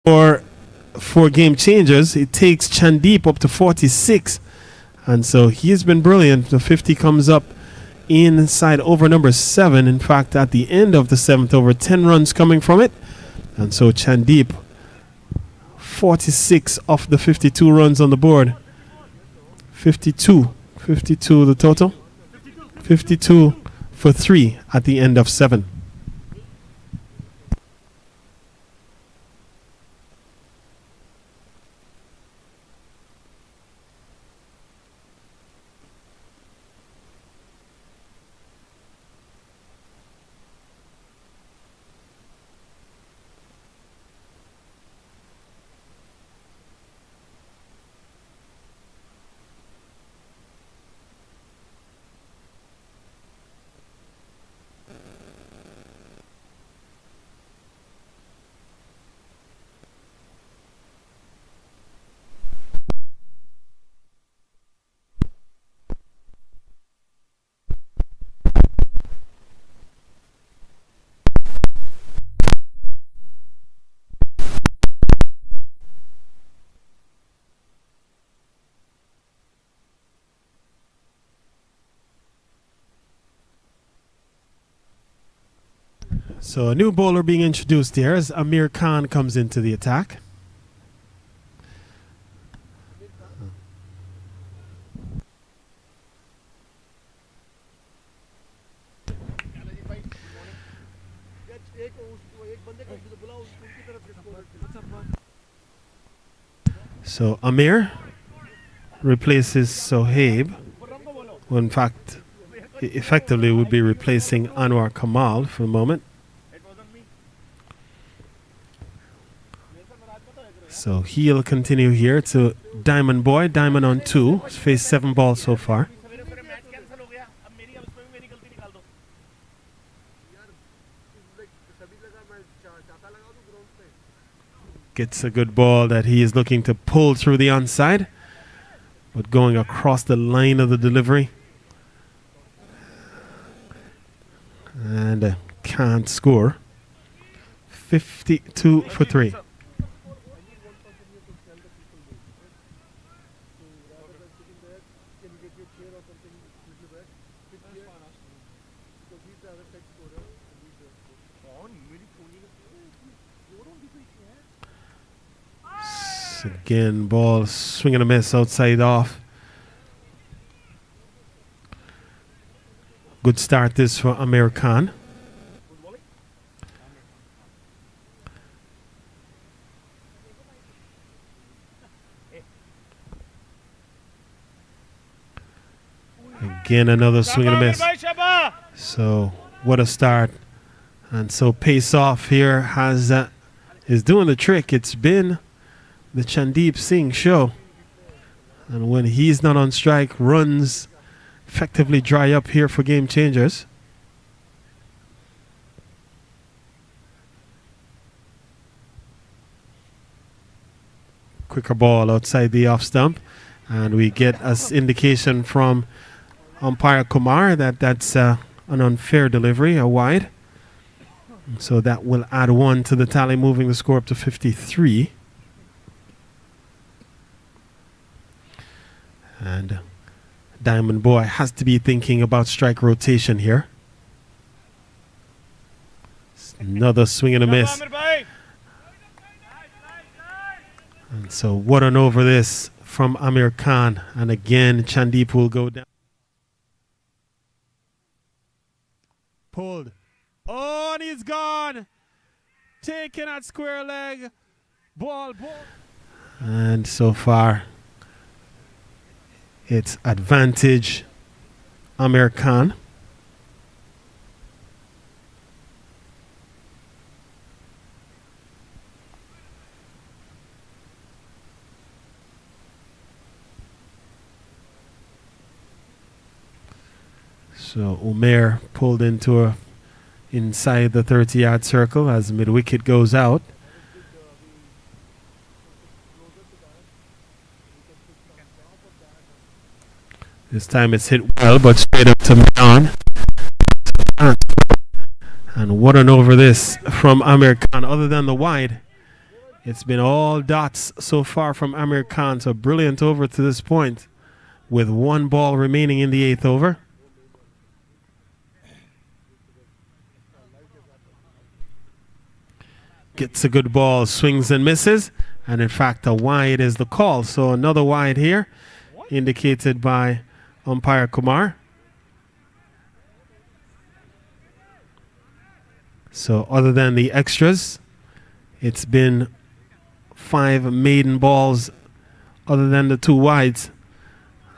for game changers. It takes Chandeep up to 46. And so he's been brilliant. The 50 comes up inside over number 7. In fact, at the end of the 7th over, 10 runs coming from it. And so Chandeep, 46 off the 52 runs on the board. 52 the total. 52 for 3 at the end of 7. So a new bowler being introduced here as Amir Khan comes into the attack. So Amir replaces Sohaib, who in fact effectively would be replacing Anwar Kamal for the moment. So he'll continue here to Diamond Boy. Diamond on 2. He's faced 7 balls so far. Gets a good ball that he is looking to pull through the onside, but going across the line of the delivery. And can't score. 52 for 3. Again, ball swing and a miss outside off. Good start this for Amir Khan. Again, another swing and a miss. So what a start. And so pace off here is doing the trick. It's been the Chandeep Singh show. And when he's not on strike, runs effectively dry up here for game changers. Quicker ball outside the off stump. And we get as indication from umpire Kumar that that's an unfair delivery, a wide. So that will add 1 to the tally, moving the score up to 53. And Diamond Boy has to be thinking about strike rotation here. Another swing and a miss. And so what an over this from Amir Khan. And again, Chandeep will go down. Pulled. Oh, and he's gone. Taken at square leg. Ball. And so far, it's advantage Amir Khan. So Umair pulled into inside the 30-yard circle as mid-wicket goes out. This time it's hit well, but straight up to Milan. And what an over this from Amir Khan. Other than the wide, It's been all dots so far from Amir Khan. So brilliant over to this point with 1 ball remaining in the 8th over. Gets a good ball, swings and misses. And in fact, a wide is the call. So another wide here, indicated by umpire Kumar. So other than the extras, it's been 5 maiden balls other than the 2 wides.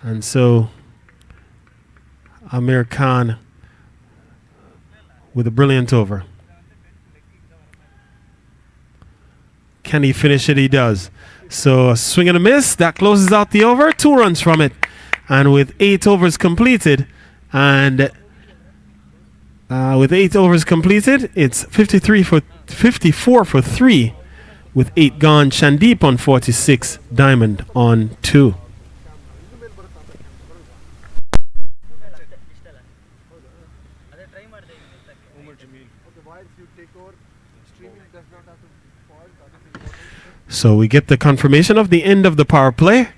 And so Amir Khan with a brilliant over. Can he finish it? He does. So a swing and a miss. That closes out the over. 2 runs from it. And with 8 overs completed, and it's 54 for 3 with 8 gone. Chandeep on 46, Diamond on 2. So we get the confirmation of the end of the power play.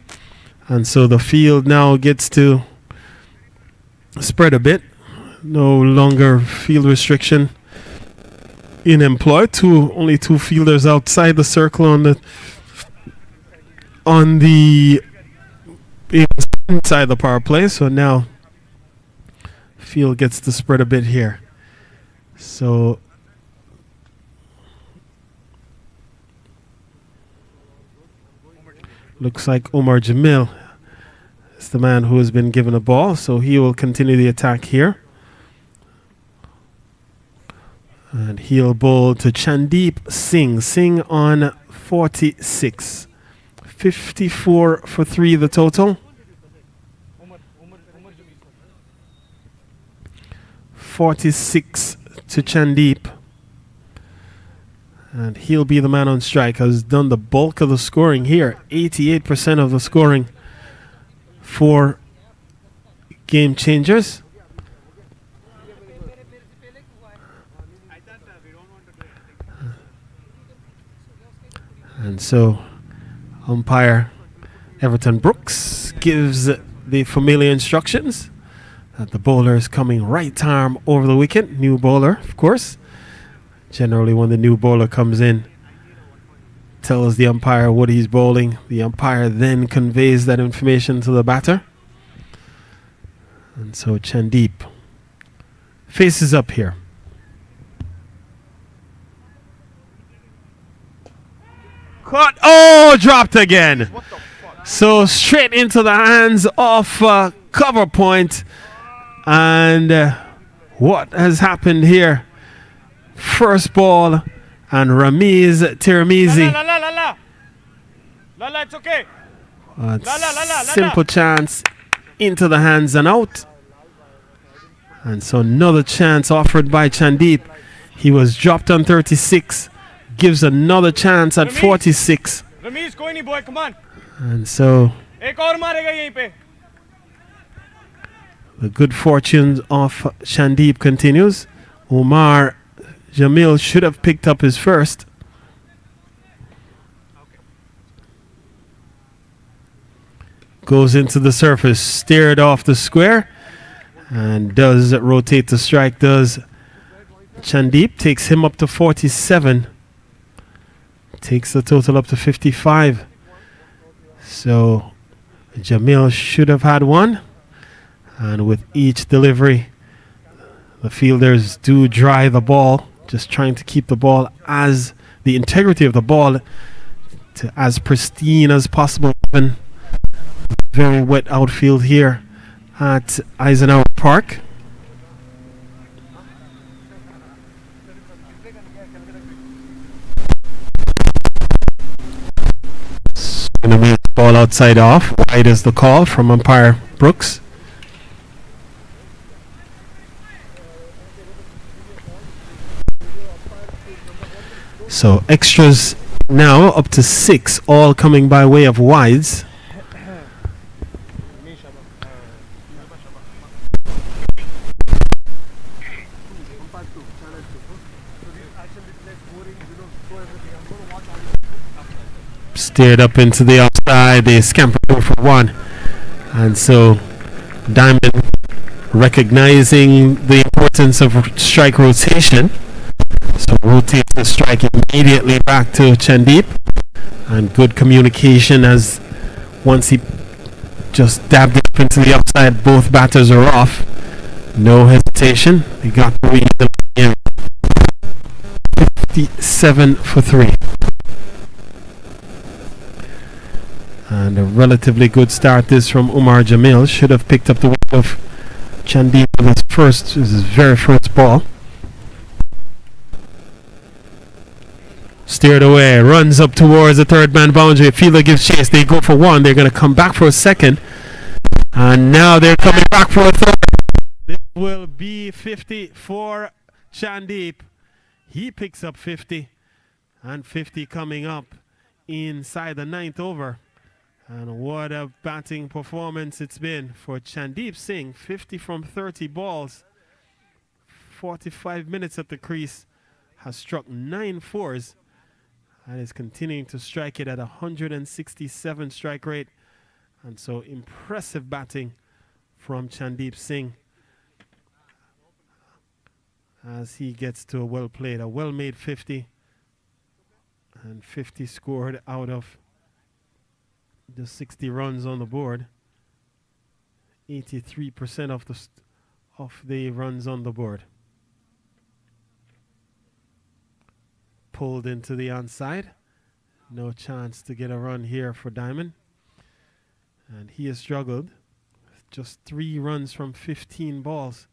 And so the field now gets to spread a bit. No longer field restriction in employ. Only 2 fielders outside the circle on the inside the power play. So now field gets to spread a bit here. So looks like Omar Jamil is the man who has been given a ball, so he will continue the attack here. And he'll bowl to Chandeep Singh. Singh on 46. 54 for 3 the total. 46 to Chandeep. And he'll be the man on strike. Has done the bulk of the scoring here. 88% of the scoring for game changers. And so umpire Everton Brooks gives the familiar instructions that the bowler is coming right arm over the wicket. New bowler, of course. Generally, when the new bowler comes in, tells the umpire what he's bowling. The umpire then conveys that information to the batter. And so Chandeep faces up here. Caught. Oh, dropped again. So straight into the hands of cover point. And what has happened here? First ball, and Ramiz Tiramizi. It's okay. Simple chance into the hands and out. And so another chance offered by Chandeep. He was dropped on 36. Gives another chance at 46. Ramiz, koi nahi boy, come on. And so Ek aur marega yahin pe. The good fortune of Chandeep continues. Omar Jamil should have picked up his first. Goes into the surface, steered off the square, and does rotate the strike. Does Chandeep, takes him up to 47. Takes the total up to 55. So Jamil should have had one. And with each delivery, the fielders do dry the ball, just trying to keep the ball as the integrity of the ball to as pristine as possible. Very wet outfield here at Eisenhower Park. Gonna be ball outside off. Wide is the call from umpire Brooks. So extras now up to 6, all coming by way of wides. Steered up into the offside. They scampered over for one. And so Diamond, recognizing the importance of strike rotation, so rotate the strike immediately back to Chandeep. And good communication, as once he just dabbed it up into the offside, both batters are off. No hesitation. They got the lead in 57 for 3. And a relatively good start this from Umar Jamil. Should have picked up the wicket of Chandeep with his very first ball. Steered away, runs up towards the third man boundary. Fielder gives chase. They go for one. They're going to come back for a second. And now they're coming back for a third. This will be 50 for Chandeep. He picks up 50. And 50 coming up inside the 9th over. And what a batting performance it's been for Chandeep Singh. 50 from 30 balls. 45 minutes at the crease. Has struck 9 fours. And is continuing to strike it at 167 strike rate. And so impressive batting from Chandeep Singh as he gets to a well played, a well made 50. And 50 scored out of the 60 runs on the board. 83% of the runs on the board. Pulled into the onside. No chance to get a run here for Diamond. And he has struggled. Just 3 runs from 15 balls.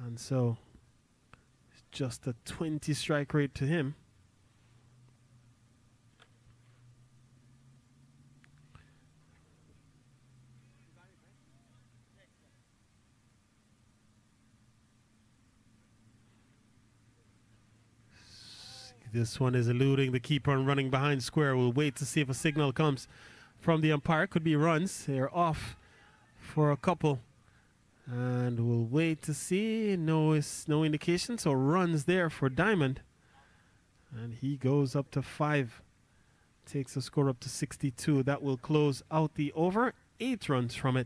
And so just a 20 strike rate to him. This one is eluding the keeper and running behind square. We'll wait to see if a signal comes from the umpire. Could be runs. They're off for a couple. And we'll wait to see. No indication. So runs there for Diamond. And he goes up to 5. Takes the score up to 62. That will close out the over. 8 runs from it.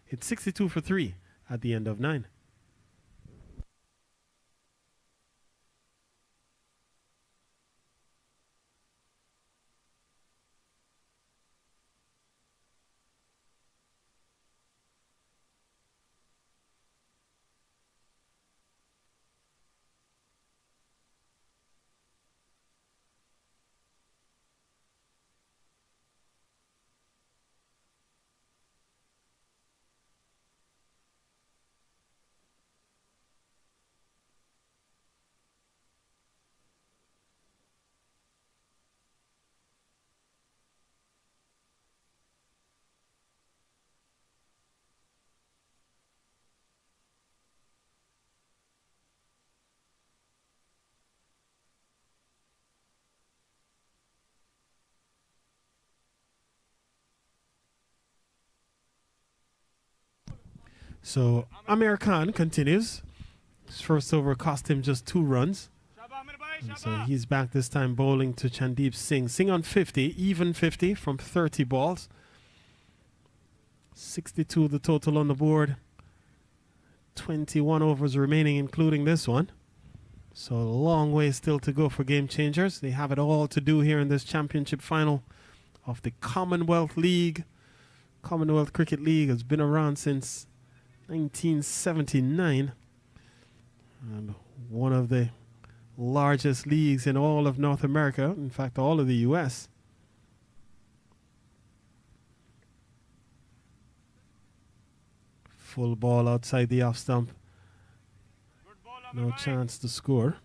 It's 62 for 3 at the end of 9. So Amir Khan continues. His first over cost him just 2 runs. And so he's back this time bowling to Chandeep Singh. Singh on 50, even 50 from 30 balls. 62 the total on the board. 21 overs remaining, including this one. So a long way still to go for game changers. They have it all to do here in this championship final of the Commonwealth League. Commonwealth Cricket League has been around since 1979, and one of the largest leagues in all of North America, in fact all of the US. Full ball outside the off stump. No chance to score.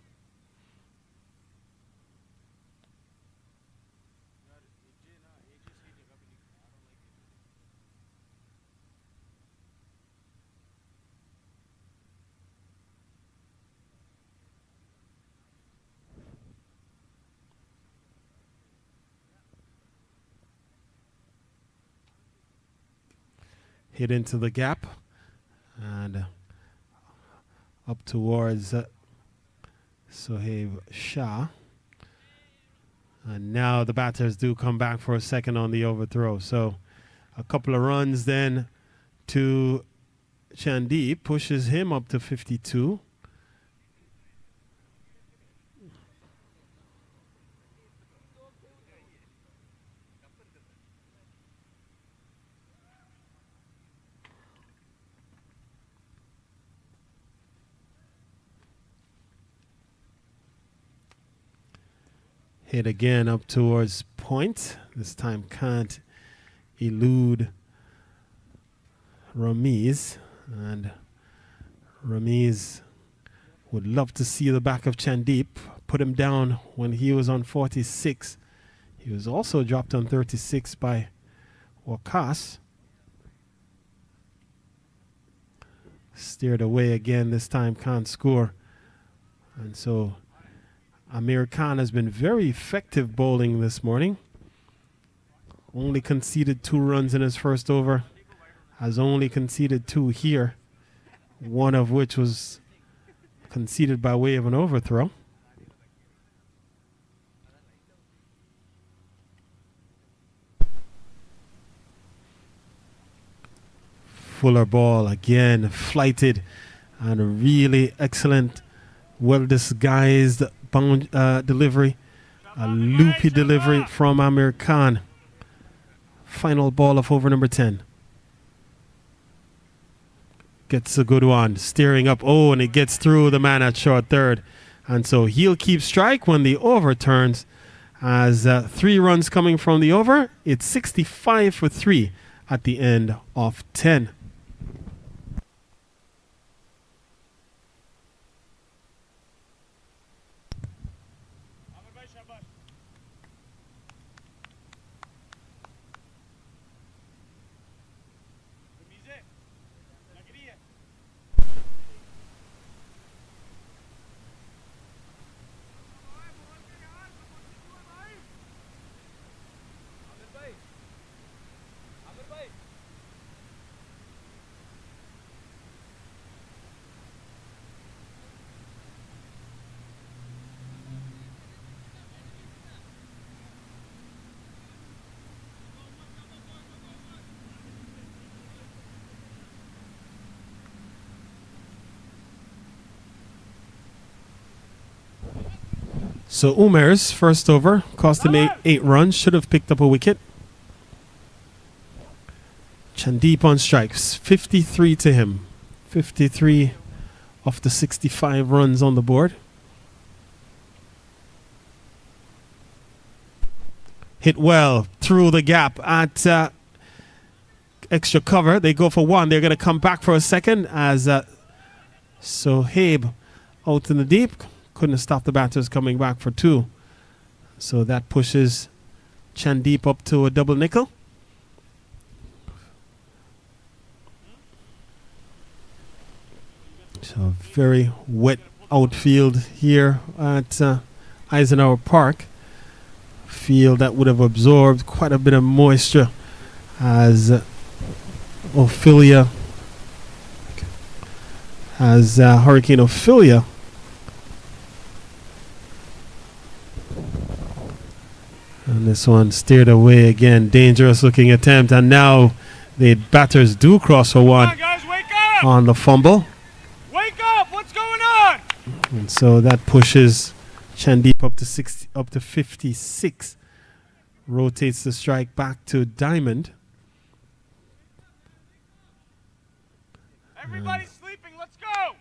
Hit into the gap and up towards Sohaib Shah. And now the batters do come back for a second on the overthrow. So a couple of runs then to Chandeep, pushes him up to 52. Hit again up towards point. This time can't elude Ramiz. And Ramiz would love to see the back of Chandeep. Put him down when he was on 46. He was also dropped on 36 by Wakas. Steered away again. This time can't score. And so Amir Khan has been very effective bowling this morning. Only conceded 2 runs in his first over. Has only conceded 2 here. One of which was conceded by way of an overthrow. Fuller ball again, flighted, and a really excellent, well disguised delivery, a loopy delivery from Amir Khan. Final ball of over number 10. Gets a good one, steering up, and it gets through the man at short third. And so he'll keep strike when the over turns. As 3 runs coming from the over, it's 65 for 3 at the end of 10. So Umair's first over cost him 8 runs, should have picked up a wicket. Chandeep on strikes, 53 to him. 53 of the 65 runs on the board. Hit well through the gap at extra cover. They go for 1. They're going to come back for a second as Sohaib out in the deep. Couldn't have stopped the batters coming back for 2. So that pushes Chandeep up to a double nickel. So very wet outfield here at Eisenhower Park. Field that would have absorbed quite a bit of moisture as Hurricane Ophelia and this one steered away again. Dangerous looking attempt, and now the batters do cross for 1. Come on, guys, wake up! On the fumble. Wake up! What's going on? And so that pushes Chandeep up to 56. Rotates the strike back to Diamond. Everybody's sleeping. Let's go.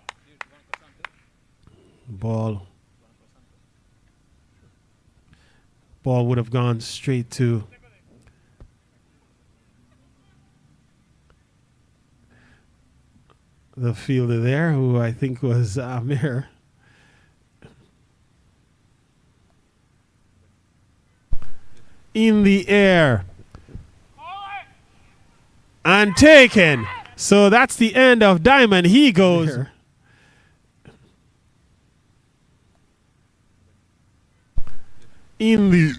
Ball would have gone straight to the fielder there, who I think was Amir. In the air and taken. So that's the end of Diamond. He goes in the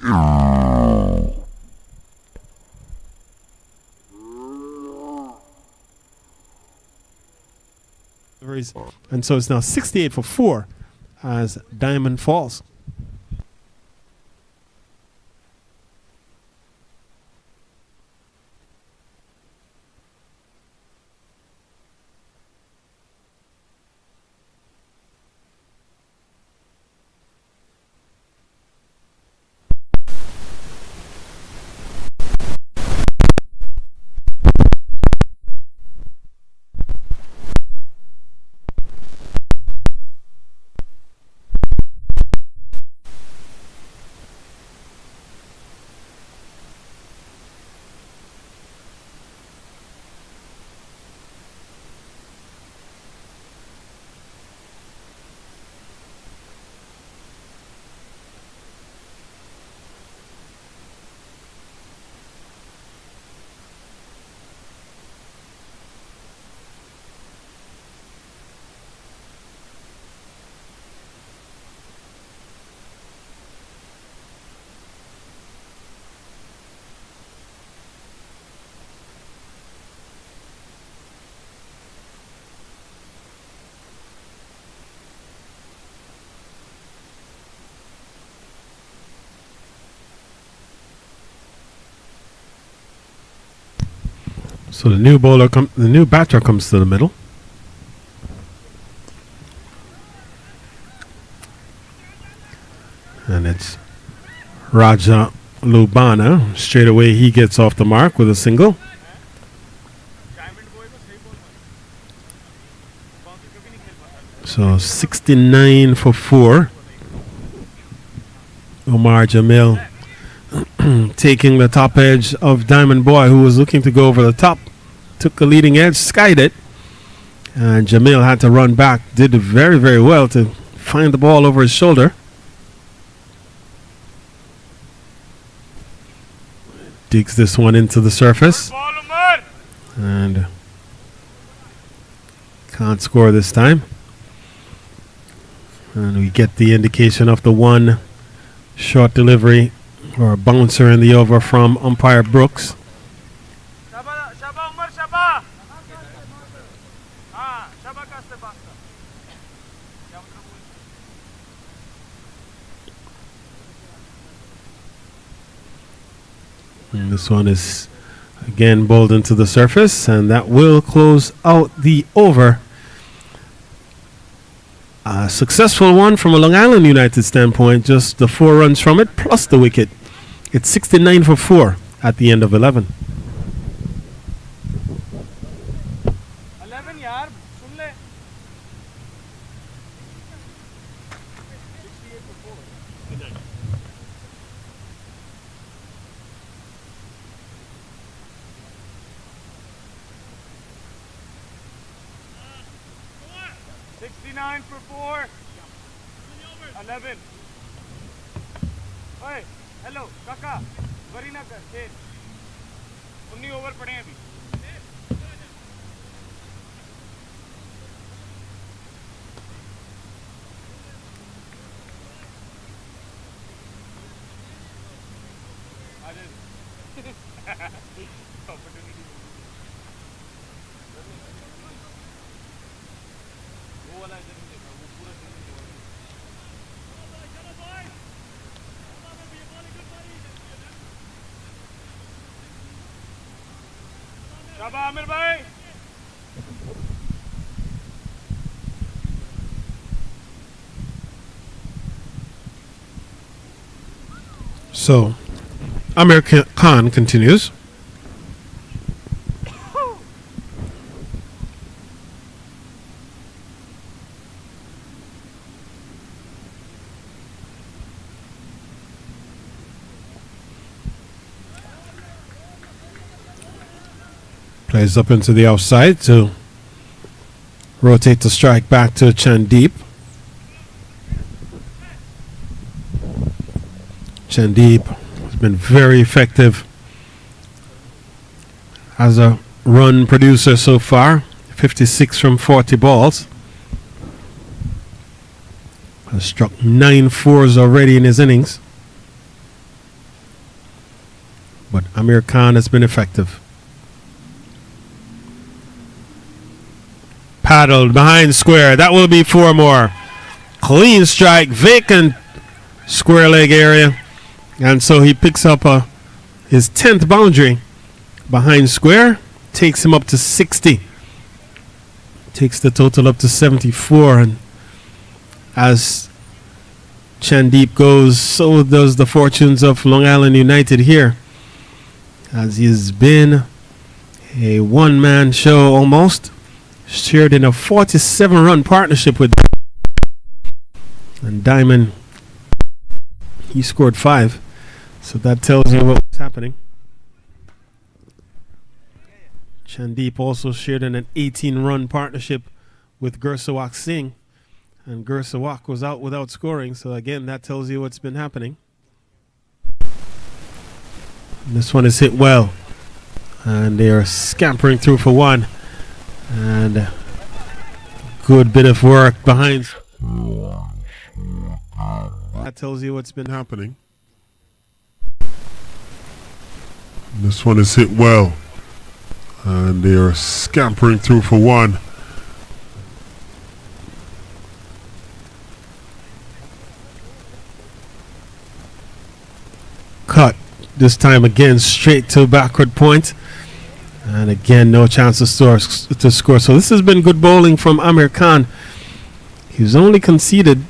and so it's now 68 for 4 as Diamond falls. So the new batter comes to the middle. And it's Raja Lubana. Straight away he gets off the mark with a single. So 69 for 4. Omar Jamil taking the top edge of Diamond Boy, who was looking to go over the top. Took the leading edge, skied it. And Jamil had to run back. Did very, very well to find the ball over his shoulder. Digs this one into the surface. And can't score this time. And we get the indication of the one short delivery or bouncer in the over from umpire Brooks. And this one is again bowled into the surface, and that will close out the over. A successful one from a Long Island United standpoint, just the 4 runs from it plus the wicket. It's 69 for 4 at the end of 11. 11 yaar, sun le. 68 for 4. $69 for 4. 11. Hey, hello, Kaka. Worry na kar, खेल. 19 over पड़े हैं अभी. शाबाश आमिर भाई. So, Amir Khan continues. Plays up into the outside to rotate the strike back to Chandeep. Chandeep has been very effective as a run producer so far. 56 from 40 balls. Has struck 9 fours already in his innings. But Amir Khan has been effective. Paddled behind square. That will be 4 more. Clean strike, vacant square leg area. And so he picks up his 10th boundary behind square. Takes him up to 60. Takes the total up to 74. And as Chandeep goes, so does the fortunes of Long Island United here. As he's been a one-man show almost. Shared in a 47-run partnership with and Diamond. He scored 5, so that tells you what was happening. Chandeep also shared in an 18-run partnership with Gursawak Singh, and Gursawak was out without scoring, so again that tells you what's been happening. And this one is hit well, and they are scampering through for 1. And a good bit of work behind. That tells you what's been happening. This one is hit well. And they are scampering through for 1. Cut. This time again straight to backward point. And again, no chance to score. So this has been good bowling from Amir Khan. He's only conceded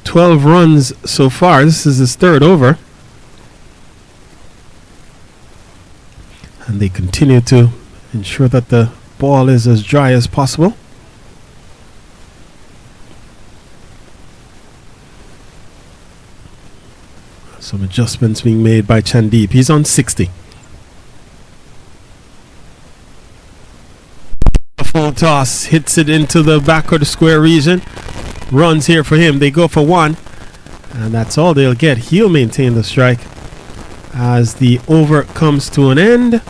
12 runs so far. This is his third over. And they continue to ensure that the ball is as dry as possible. Some adjustments being made by Chandeep. He's on 60. A full toss hits it into the back of the square region. Runs here for him. They go for one. And that's all they'll get. He'll maintain the strike as the over comes to an end.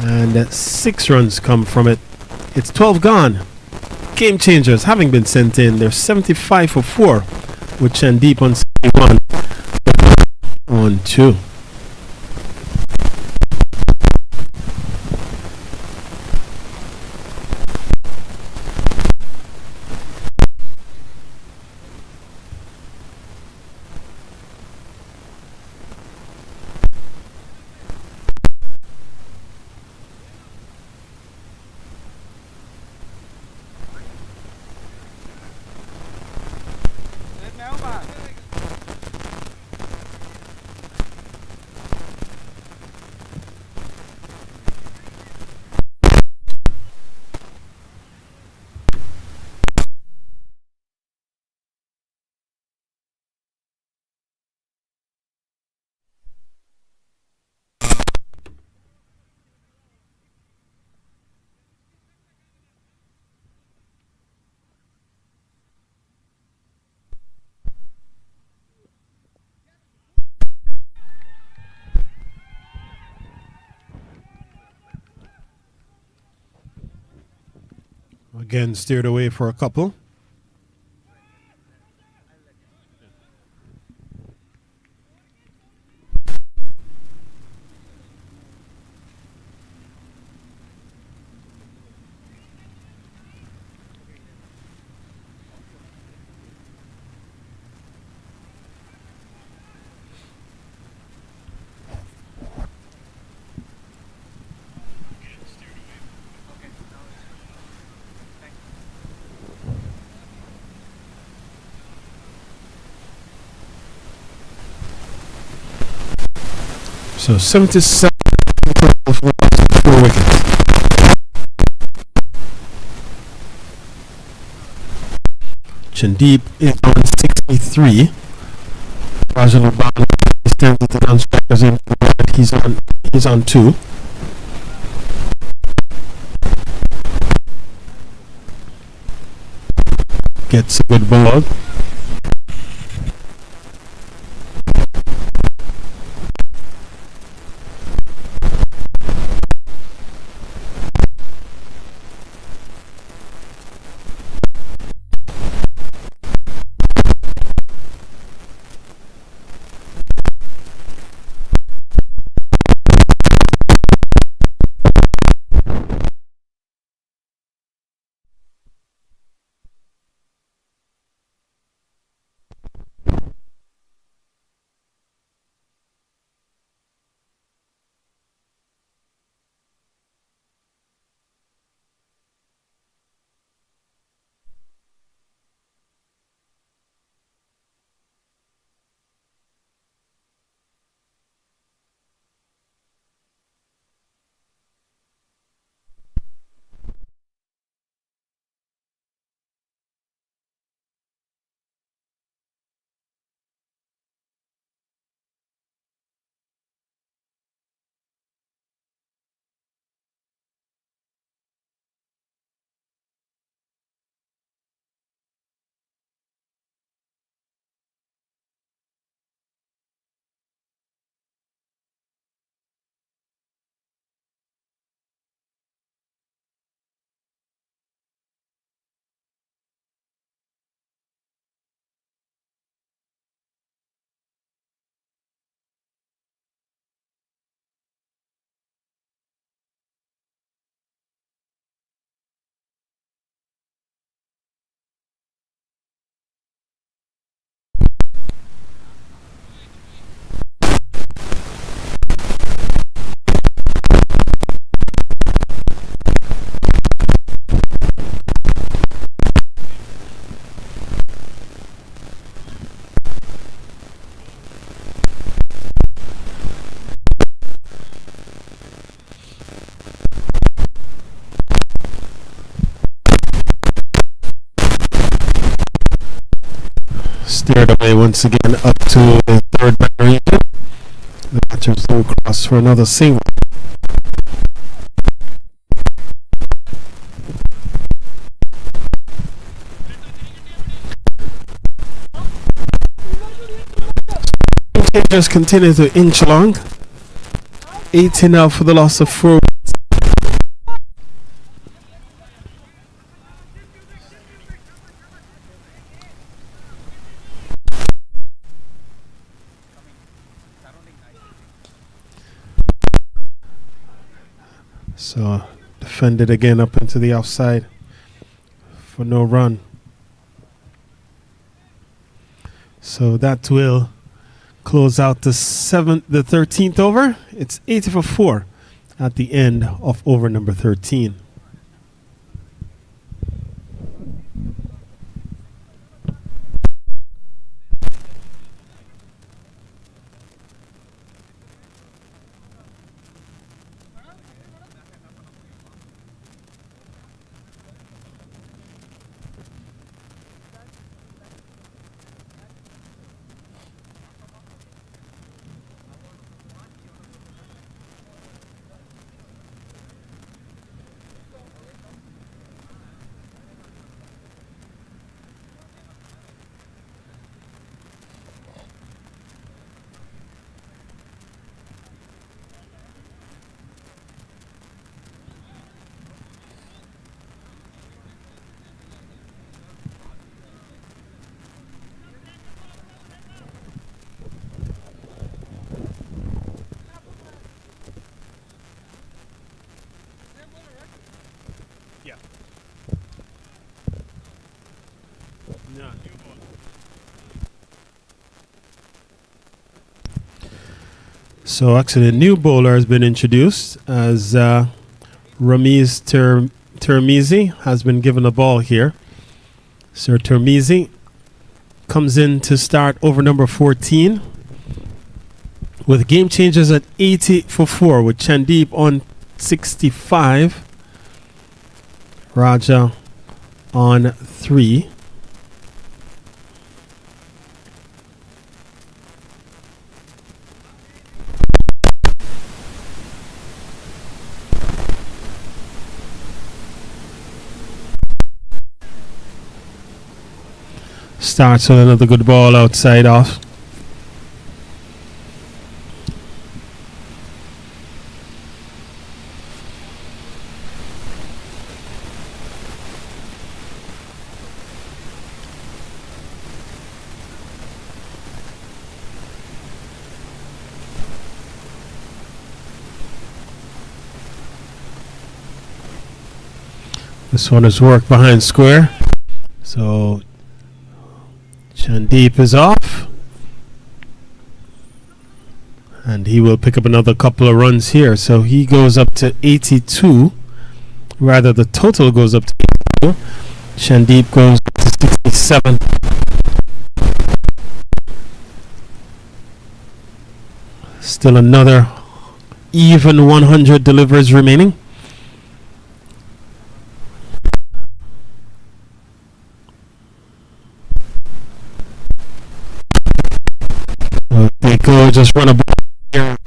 And 6 runs come from it. It's 12 gone. Game changers having been sent in. They're 75 for 4 with Chandeep on 71 on 2. Again, steered away for a couple. So 77 for 4 wickets. Chandeep is on 63. Rajan Bala stands at the non-strikers in. He's on 2. Gets a good ball. steered away once again up to the third man region. The batters go across for another single. Just continue to inch along. 80 now for the loss of 4. So defended again up into the offside for no run. So that will close out the 13th over. It's 80 for 4 at the end of over number 13. So actually a new bowler has been introduced as Ramiz Termizi has been given the ball here. Sir Termizi comes in to start over number 14 with game changes at 80 for 4 with Chandeep on 65, Raja on 3. Starts with another good ball outside off. This one is worked behind square. So Chandeep is off, and he will pick up another couple of runs here. So he goes up to 82. Rather, the total goes up to 82. Chandeep goes to 67. Still another even 100 deliveries remaining. They go just run a ball here.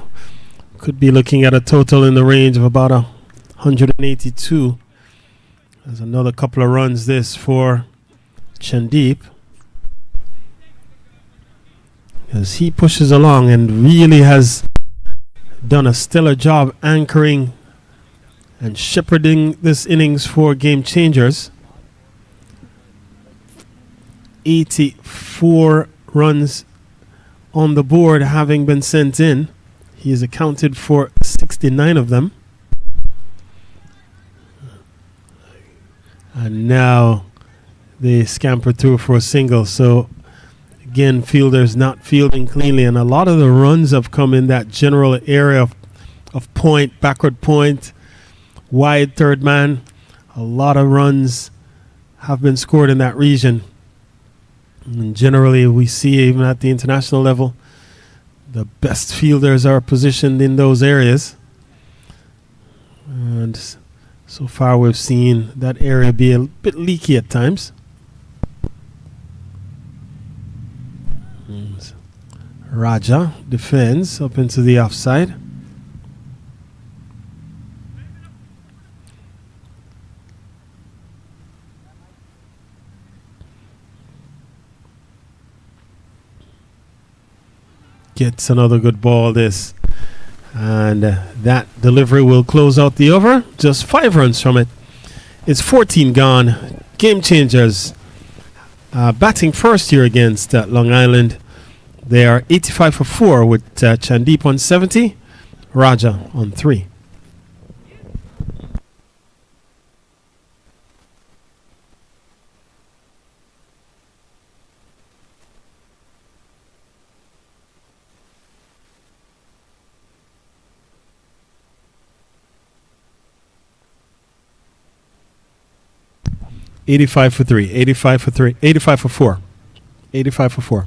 Could be looking at a total in the range of about 182. There's another couple of runs this for Chandeep, as he pushes along and really has done a stellar job anchoring and shepherding this innings for game changers. 84 runs on the board having been sent in. He has accounted for 69 of them. And now they scamper through for a single. So again, fielders not fielding cleanly, and a lot of the runs have come in that general area of point, backward point, wide third man. A lot of runs have been scored in that region. And generally, we see even at the international level, the best fielders are positioned in those areas. And so far, we've seen that area be a bit leaky at times. Raja defends up into the offside. Gets another good ball this. And that delivery will close out the over. Just 5 runs from it. It's 14 gone. Game changers. Batting first here against Long Island. They are 85 for 4 with Chandeep on 70. Raja on 3. $85 for 3. 85 for 3. 85 for 4. 85 for 4.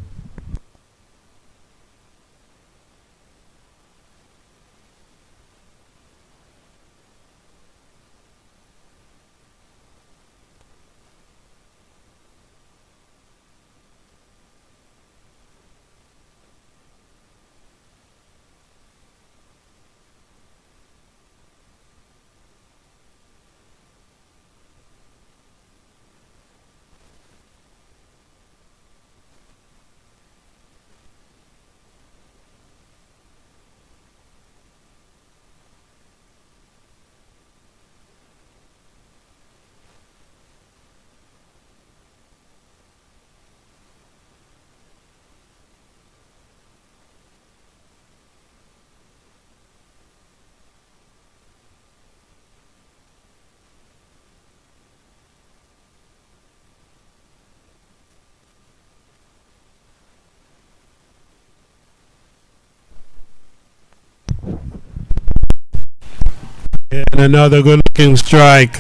And another good looking strike.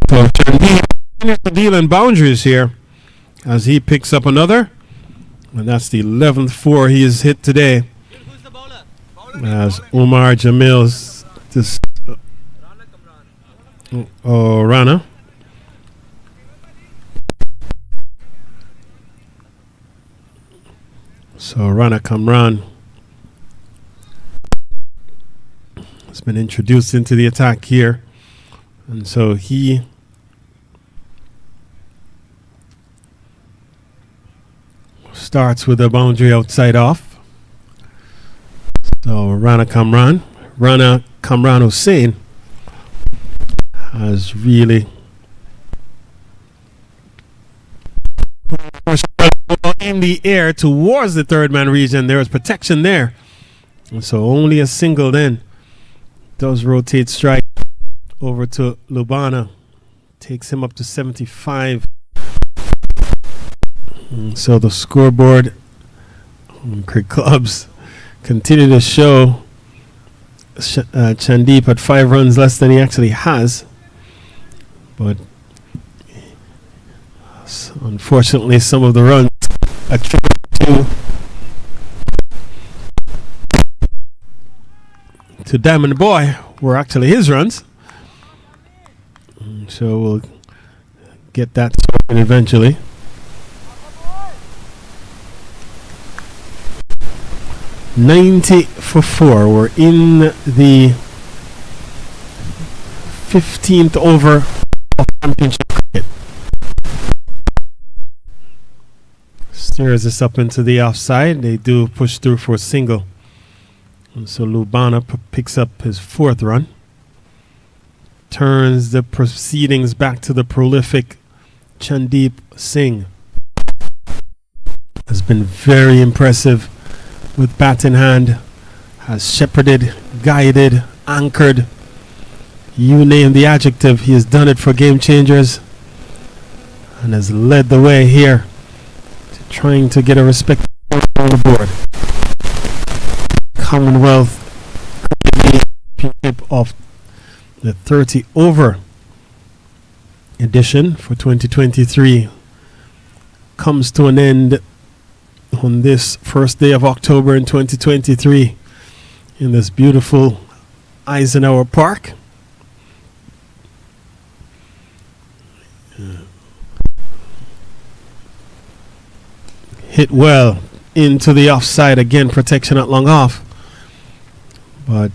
So Chandeep dealing boundaries here as he picks up another. And that's the 11th 4 he has hit today. As Umar Jamil's Rana. So Rana Kamran has been introduced into the attack here. And so he starts with a boundary outside off. So Rana Kamran Hussain has really in the air towards the third man region. There is protection there. And so only a single then does rotate strike over to Lubana. Takes him up to 75. And so the scoreboard cricket clubs continue to show Chandeep at 5 runs less than he actually has. But unfortunately some of the runs attributed to Diamond Boy were actually his runs. So we'll get that sorted eventually. $90 for 4. We're in the 15th over of championship cricket. Steers this up into the offside. They do push through for a single. And so Lubana picks up his 4th run. Turns the proceedings back to the prolific Chandeep Singh. Has been very impressive with bat in hand. Has shepherded, guided, anchored. You name the adjective, he has done it for Game Changers. And has led the way here to trying to get a respect on the board. Commonwealth Championship of the 30 over edition for 2023 comes to an end on this first day of October in 2023 in this beautiful Eisenhower Park. Hit well into the offside again. Protection at long off, but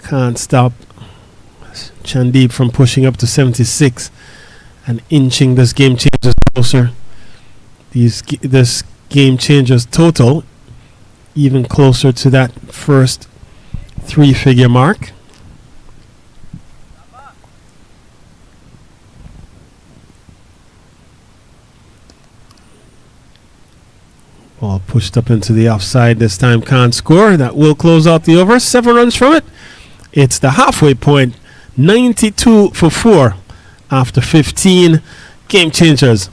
can't stop Chandeep from pushing up to 76 and inching this game changers closer. This game changers total even closer to that first 3-figure mark. Ball pushed up into the offside. This time can't score. That will close out the over. 7 runs from it. It's the halfway point. 92 for 4 after 15. Game changers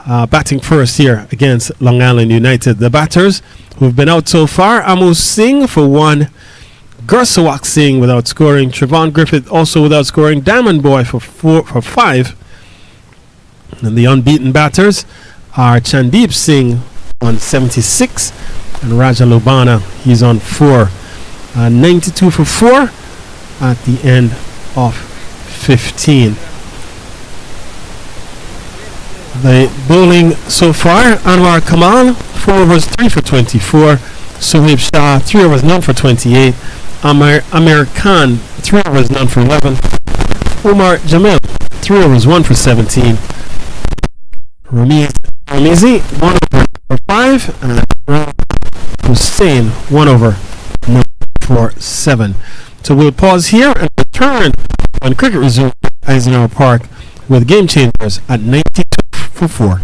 batting first here against Long Island United. The batters who've been out so far: Amu Singh for 1, Gursawak Singh without scoring, Trevon Griffith also without scoring, Diamond Boy for 5. And the unbeaten batters are Chandeep Singh on 76 and Raja Lubana, he's on 4. 92 for 4 at the end of 15. The bowling so far: Anwar Kamal 4 overs 3 for 24, Suhaib Shah 3 overs none for 28, Amir Khan 3 overs none for 11, Umar Jamil 3 overs 1 for 17, Ramizi 1 over for 5, and Hussein 1 over for 7. So we'll pause here and return when cricket resumes at Eisenhower Park with game changers at 92 for 4.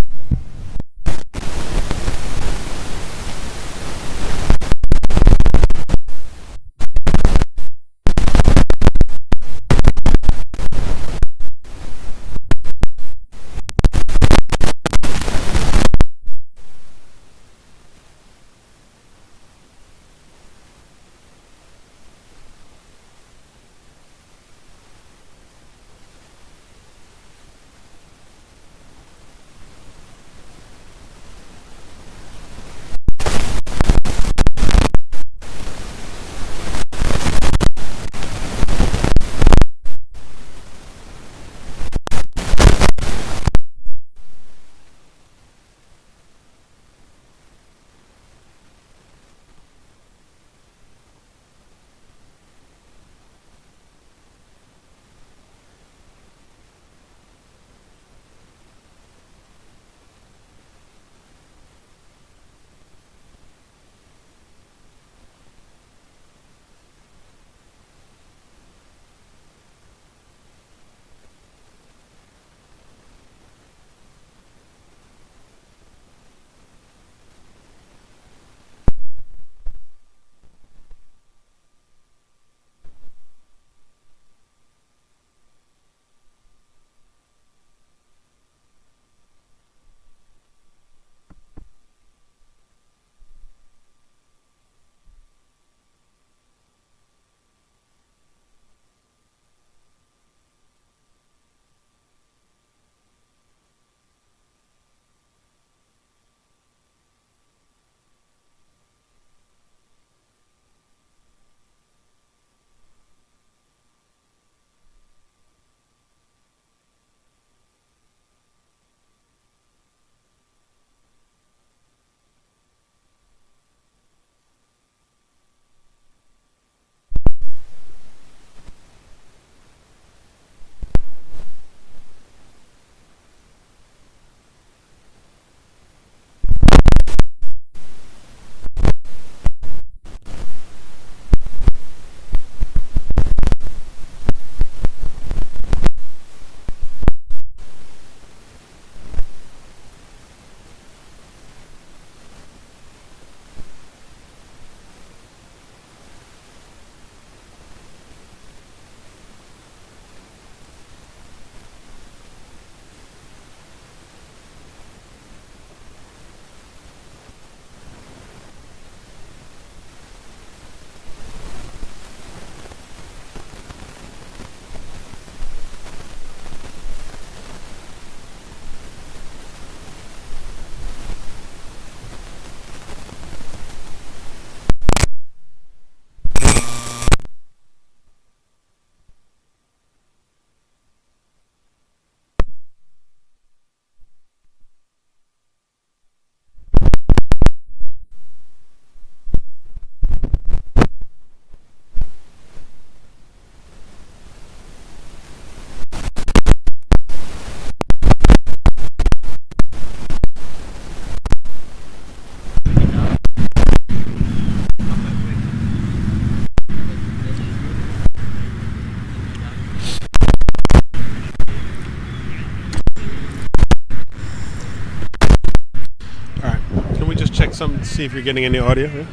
something to see if you're getting any audio. Yeah?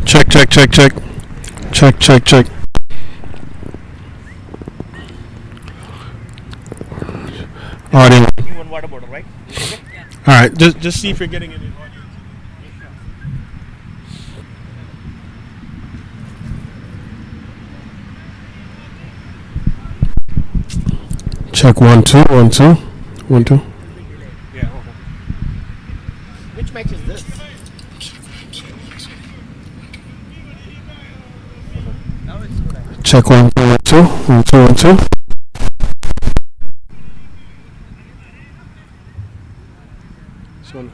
Check. Check. Audio. One water bottle, right? All right, just see if you're getting any audio. Check 1 2 1 2 1 2. Yeah. Which match is this? Check 1 2 1 2 1 2 1 2. So.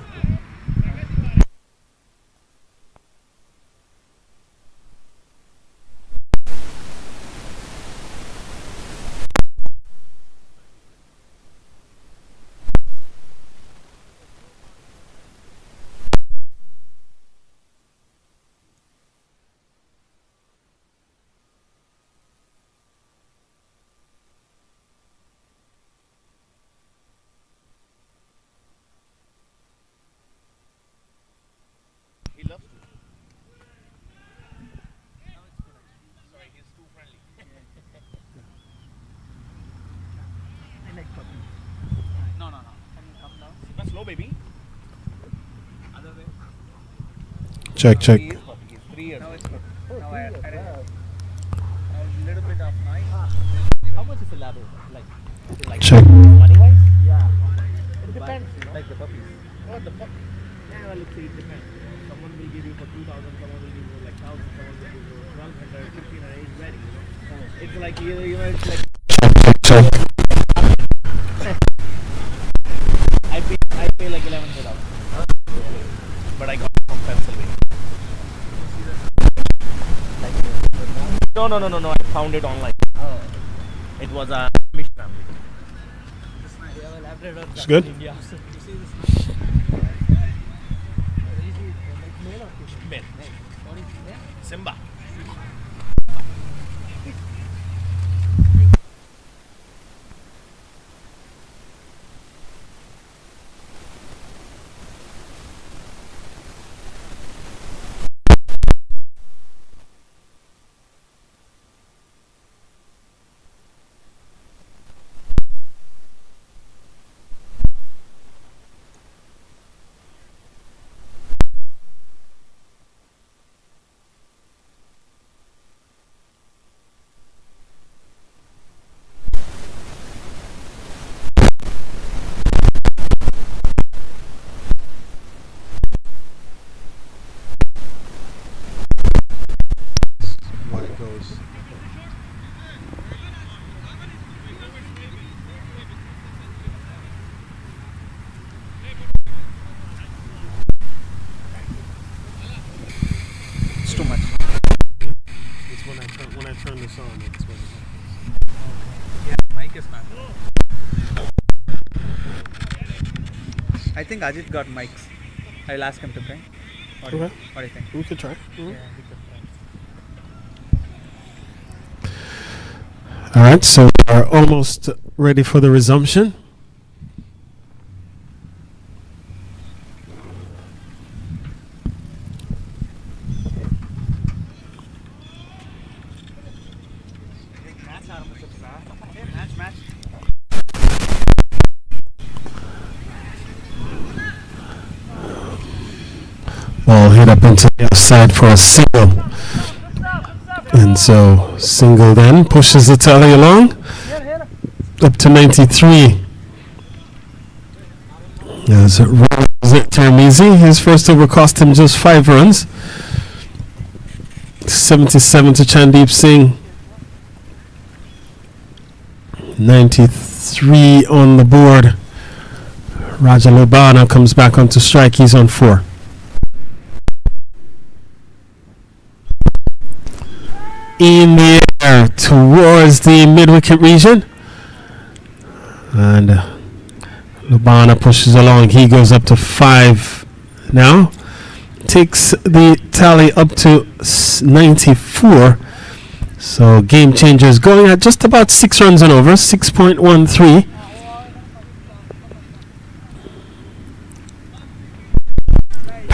He loves to. Sorry, he's too friendly. I like puppy. No. Can you come down? Simba, slow, baby. Other way. Check. He is puppy. He's 3 years. Now it's good. Now I a little bit of night. How much is a labo? Like Check. Money wise? yeah. It depends. Like the puppies. Oh, the puppy. Yeah, well, it depends. Someone will give you for 2,000, someone will give you like 1,000, someone will give you 1,200, 1,500. It's vary, you know. It's like it's like Check. I pay like 11,000. But I got it from Pennsylvania. No. I found it online. oh. It was a Amish family. Yeah, well, Labrador. It's good. Yeah. So, you see this? Like male or female? Male. What is it? Simba. What it goes. It's too much. It's when I turn this on. It's when Yeah, mic is not. I think Ajit got mics. I'll ask him to bring. What do you think? we could try. Yeah, we could try. All right, so we are almost ready for the resumption. Match. Ball hit up into the outside for a single. And so single then pushes the tally along up to 93. As it rolls it Termizi, his first over cost him just 5 runs. 77 to Chandeep Singh. 93 on the board. Raja Lubana comes back onto strike. He's on 4. In the air towards the mid-wicket region. And Lubana pushes along. He goes up to 5 now. Takes the tally up to 94. So game changers going at just about 6 runs and over. 6.13.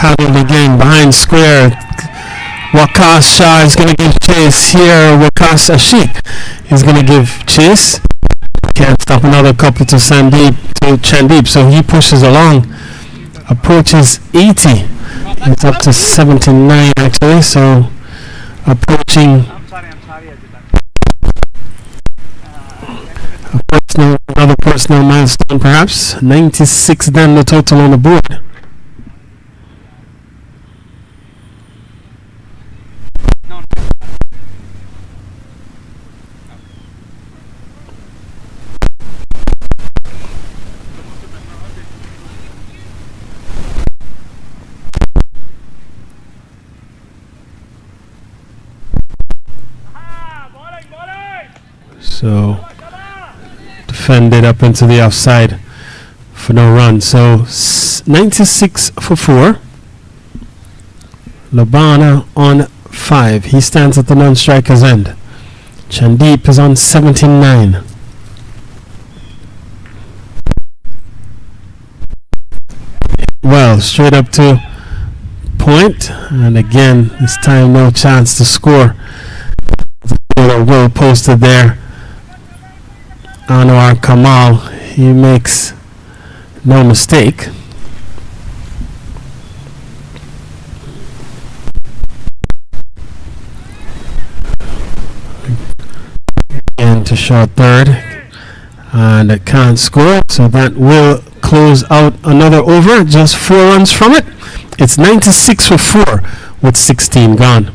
handled again behind square. Waqas Shah is going to give chase here. Waqas Ashik is going to give chase. Can't stop another couple to Chandeep, so he pushes along. Approaches 80. It's up to 79 actually, so approaching another personal milestone perhaps. 96 then the total on the board. So defended up into the offside for no run. So 96 for 4. Lobana on 5. He stands at the non-striker's end. Chandeep is on 79. Well, straight up to point, and again this time no chance to score. Well posted there. Anwar Kamal, he makes no mistake. Into short third, and it can't score, so that will close out another over. Just 4 runs from it. It's 96 for 4 with 16 gone.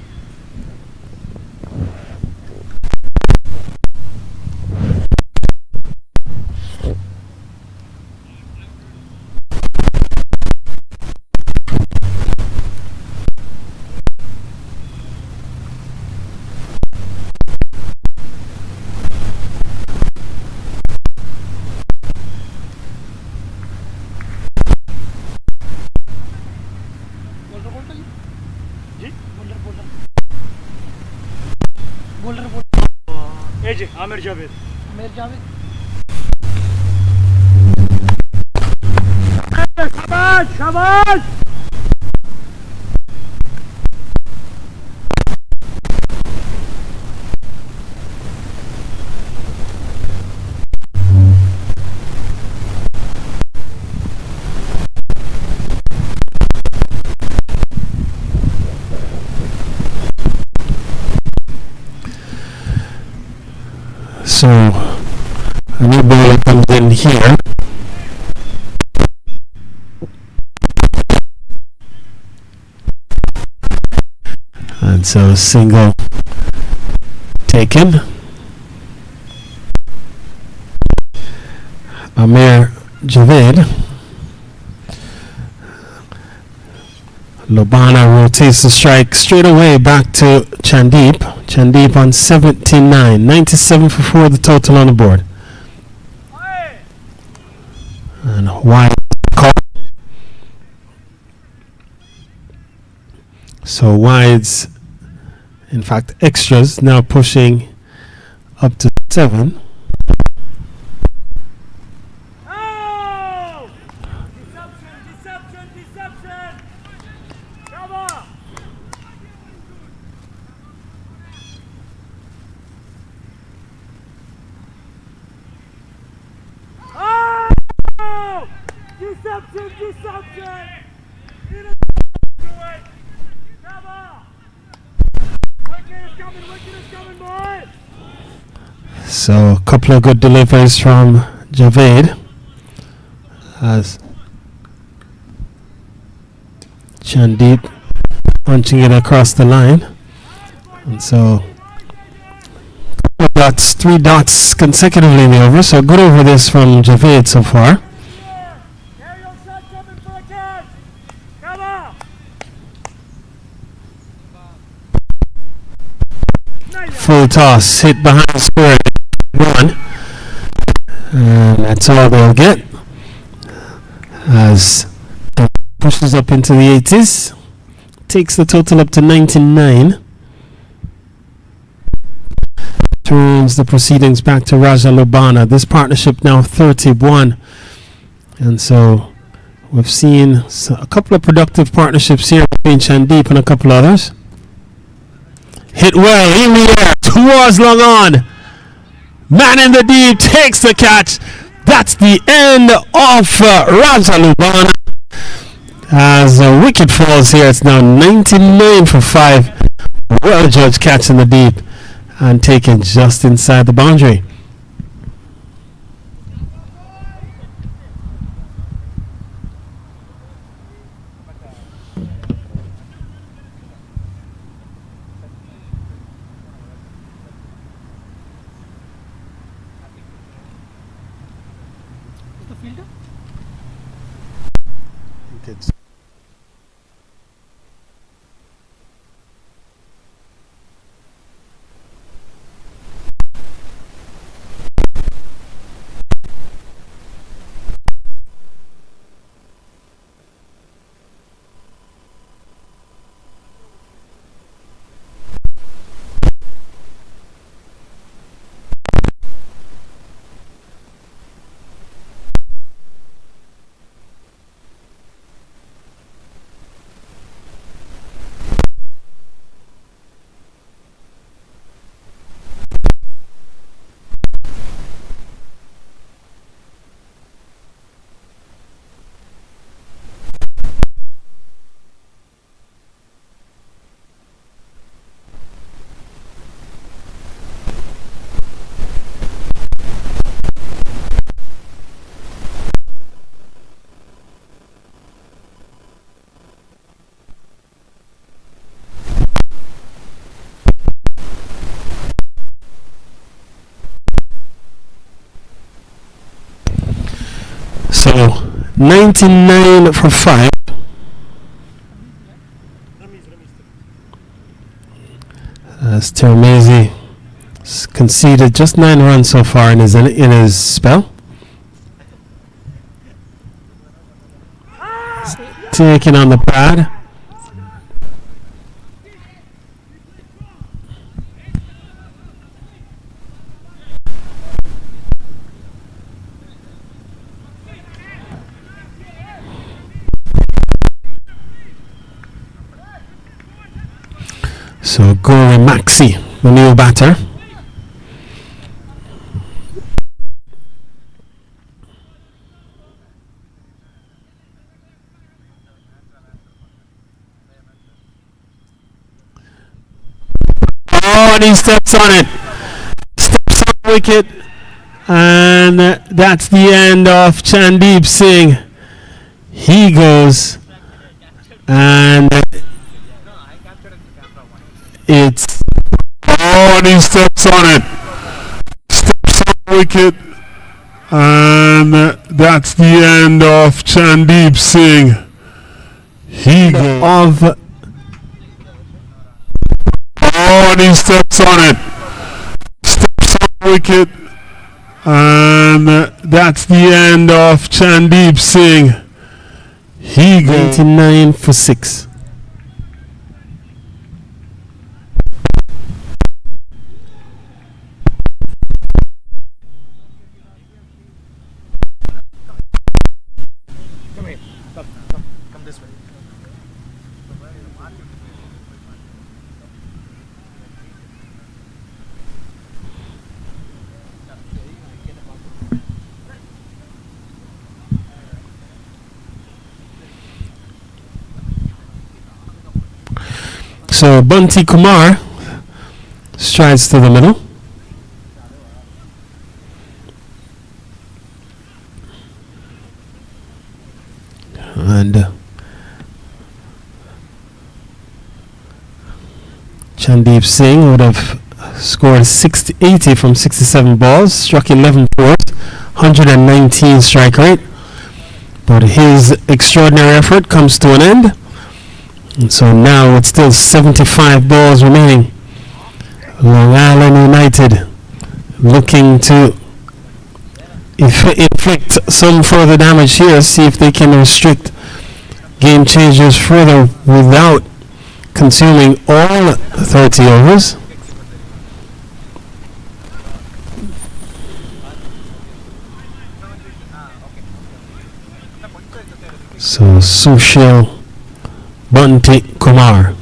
Aamir Javed शाबाश शाबाश So a new ball comes in here. And so single taken. Amir Javed. Lobana rotates the strike straight away back to Chandeep. Chandeep on 79. 97 for 4 the total on the board. And wide call. So wides, in fact extras, now pushing up to 7. So a couple of good deliveries from Javed as Chandeep punching it across the line. And so dots, 3 dots consecutively in the over, so good over this from Javed so far. Full toss, hit behind square, 1. And that's all they'll get as it pushes up into the 80s. Takes the total up to 99. Turns the proceedings back to Raja Lobana. This partnership now 31. And so We've seen a couple of productive partnerships here between Chandeep and a couple others. Hit well in the air towards long on. Man in the deep takes the catch. That's the end of Raja Lubana. As a wicket falls here, it's now 99 for 5. Well judged catch in the deep and taken just inside the boundary. So 99 for 5. As Termezi conceded just 9 runs so far in his spell. Taking on the pad. So Ccl Nyc, the new batter. Oh, and he steps on it. Steps on the wicket. And that's the end of Chandeep Singh. He goes. And it's and he steps on it. Steps on the wicket. And that's the end of Chandeep Singh. He goes of and he steps on it. Steps on the wicket. And that's the end of Chandeep Singh. He goes 99 for 6. Come this way. So Bunty Kumar strides to the middle. And Chandeep Singh would have scored 80 from 67 balls, struck 11 fours, 119 strike rate. But his extraordinary effort comes to an end. And so now it's still 75 balls remaining. Long Island United looking to inflict some further damage here, see if they can restrict game changers further without consuming all 30 overs. So Sushil Bunty Kumar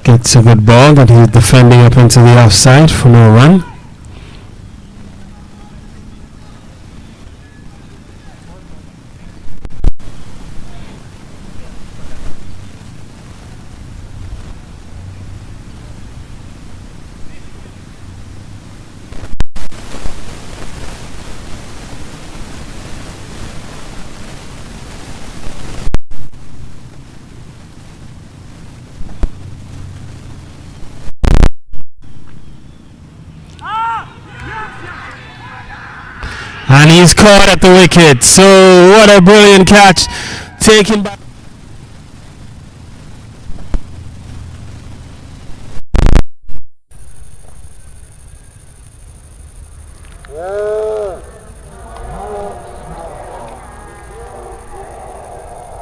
gets a good ball that he's defending up into the offside for no run. And he's caught at the wicket. So what a brilliant catch taken by...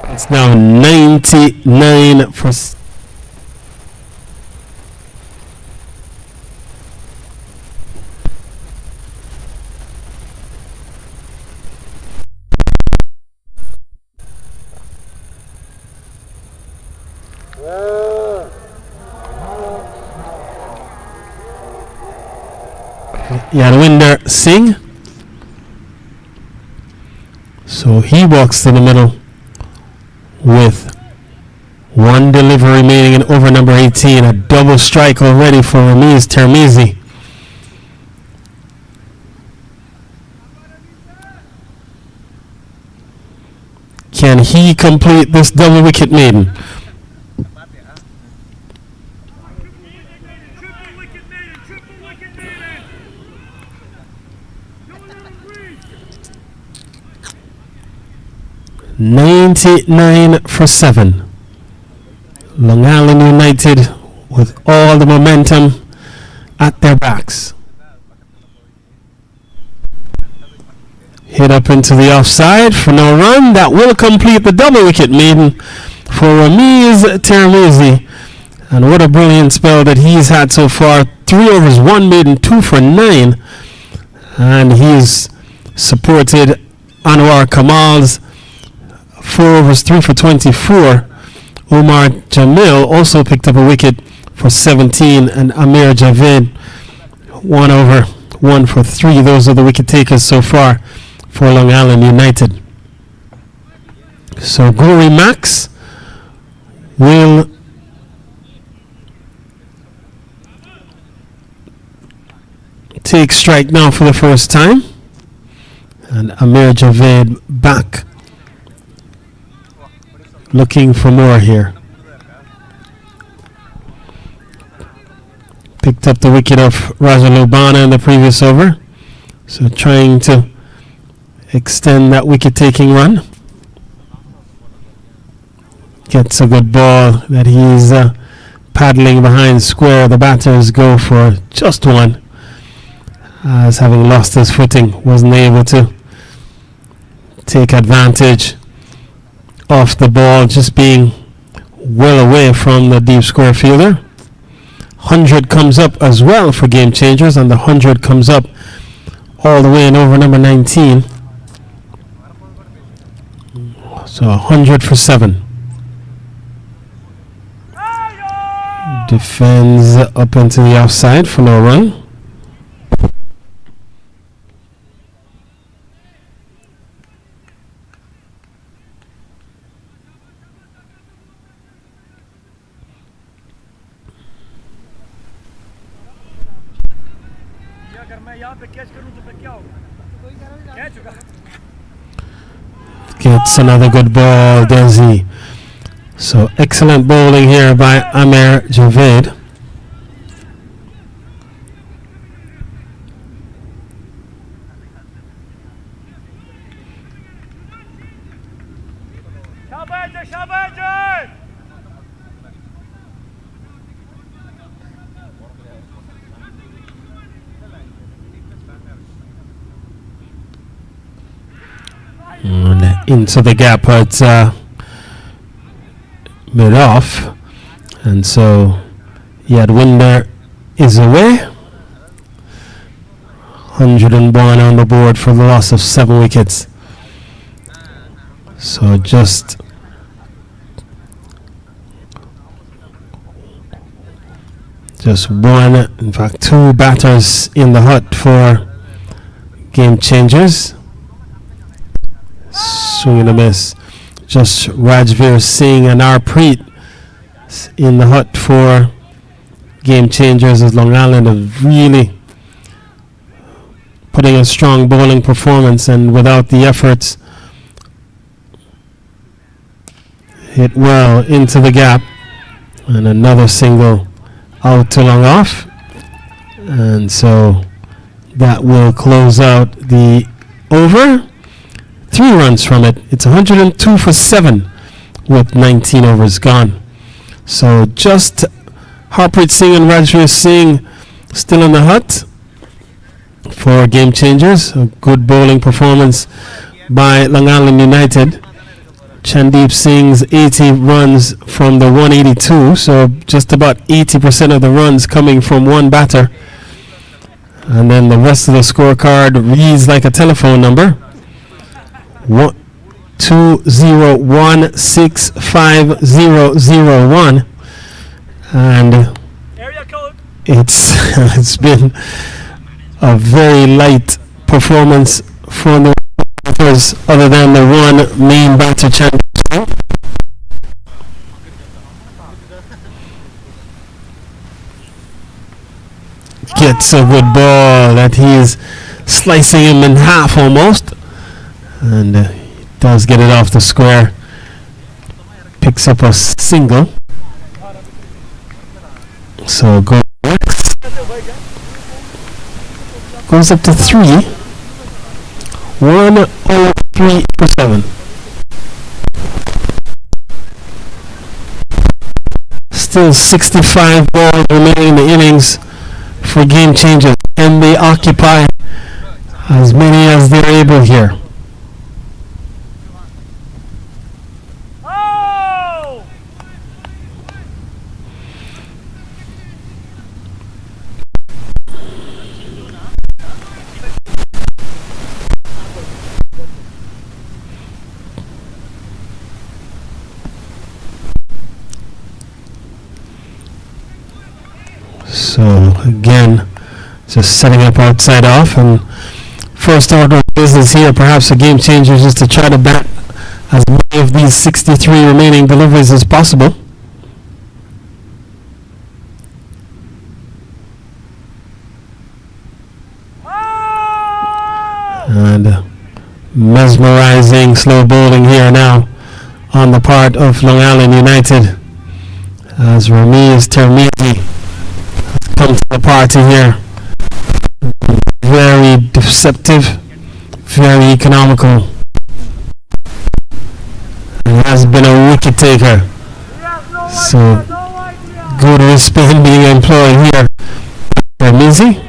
It's now 99%. Yadwinder Singh. So he walks to the middle with one delivery remaining in over number 18. A double strike already for Ramiz Termizi. Can he complete this double wicket maiden? (99 for 7). Long Island United with all the momentum at their backs. Hit up into the offside for no run. That will complete the double wicket maiden for Ramiz Termizi. And what a brilliant spell that he's had so far. 3 overs, 1 maiden, 2 for 9. And he's supported Anwar Kamal's 4 overs, 3 for 24. Umar Jamil also picked up a wicket for 17. And Amir Javed, 1 over, 1 for 3. Those are the wicket takers so far for Long Island United. So Guri Max will take strike now for the first time. And Amir Javed back, looking for more here. Picked up the wicket of Raja Lobana in the previous over. So trying to extend that wicket-taking run. Gets a good ball that he's paddling behind square. The batters go for just one, as having lost his footing, wasn't able to take advantage of the ball, just being well away from the deep square fielder. 100 comes up as well for game changers, and the 100 comes up all the way in over number 19. So 100 for 7. Defends up into the offside for no run. Gets another good ball, Desi. So excellent bowling here by Amir Javed. Into the gap, but mid off, and so Yadwinder is away. 101 on the board for the loss of 7 wickets. So just one, in fact 2 batters in the hut for game changers. Swing and a miss. Just Rajveer Singh and Arpreet in the hut for game changers, as Long Island have really putting a strong bowling performance, and without the efforts hit well into the gap, and another single out to long off, and so that will close out the over. 3 runs from it. It's 102 for 7 with 19 overs gone. So just Harpreet Singh and Rajveer Singh still in the hut for game changers. A good bowling performance by Long Island United. Chandeep Singh's 80 runs from the 182, so just about 80% of the runs coming from one batter. And then the rest of the scorecard reads like a telephone number. 2016501, and it's been a very light performance from the batters, other than the one main batter, Chandeep. Gets a good ball that he is slicing him in half almost, and he does get it off the square. Picks up a single. So goes up to 3. 103 for 7. Still 65 balls remaining in the innings for game changers, and they occupy as many as they're able here. So again, just setting up outside off, and first order of business here, perhaps a game changer, just to try to bat as many of these 63 remaining deliveries as possible. And mesmerizing slow bowling here now on the part of Long Island United, as Ramiz Termizi come to the party here. Very deceptive, very economical, and has been a wicket taker. So good wristband being employed here by Termizi.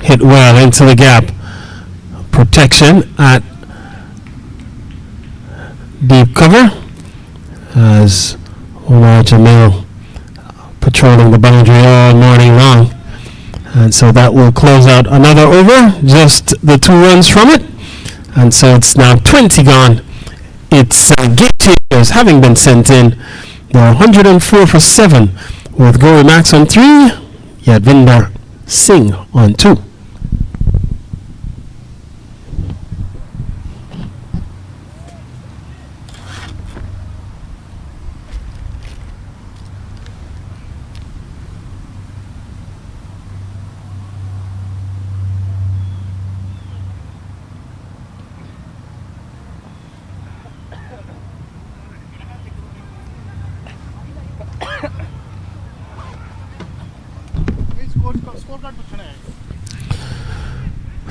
Hit well into the gap. Protection at deep cover as Omar Jamil patrolling the boundary all morning long. And so that will close out another over. Just the 2 runs from it. And so it's now 20 gone. It's game changers having been sent in. They're 104 for 7 with Gauri Max on 3, Yadvinder Singh on 2.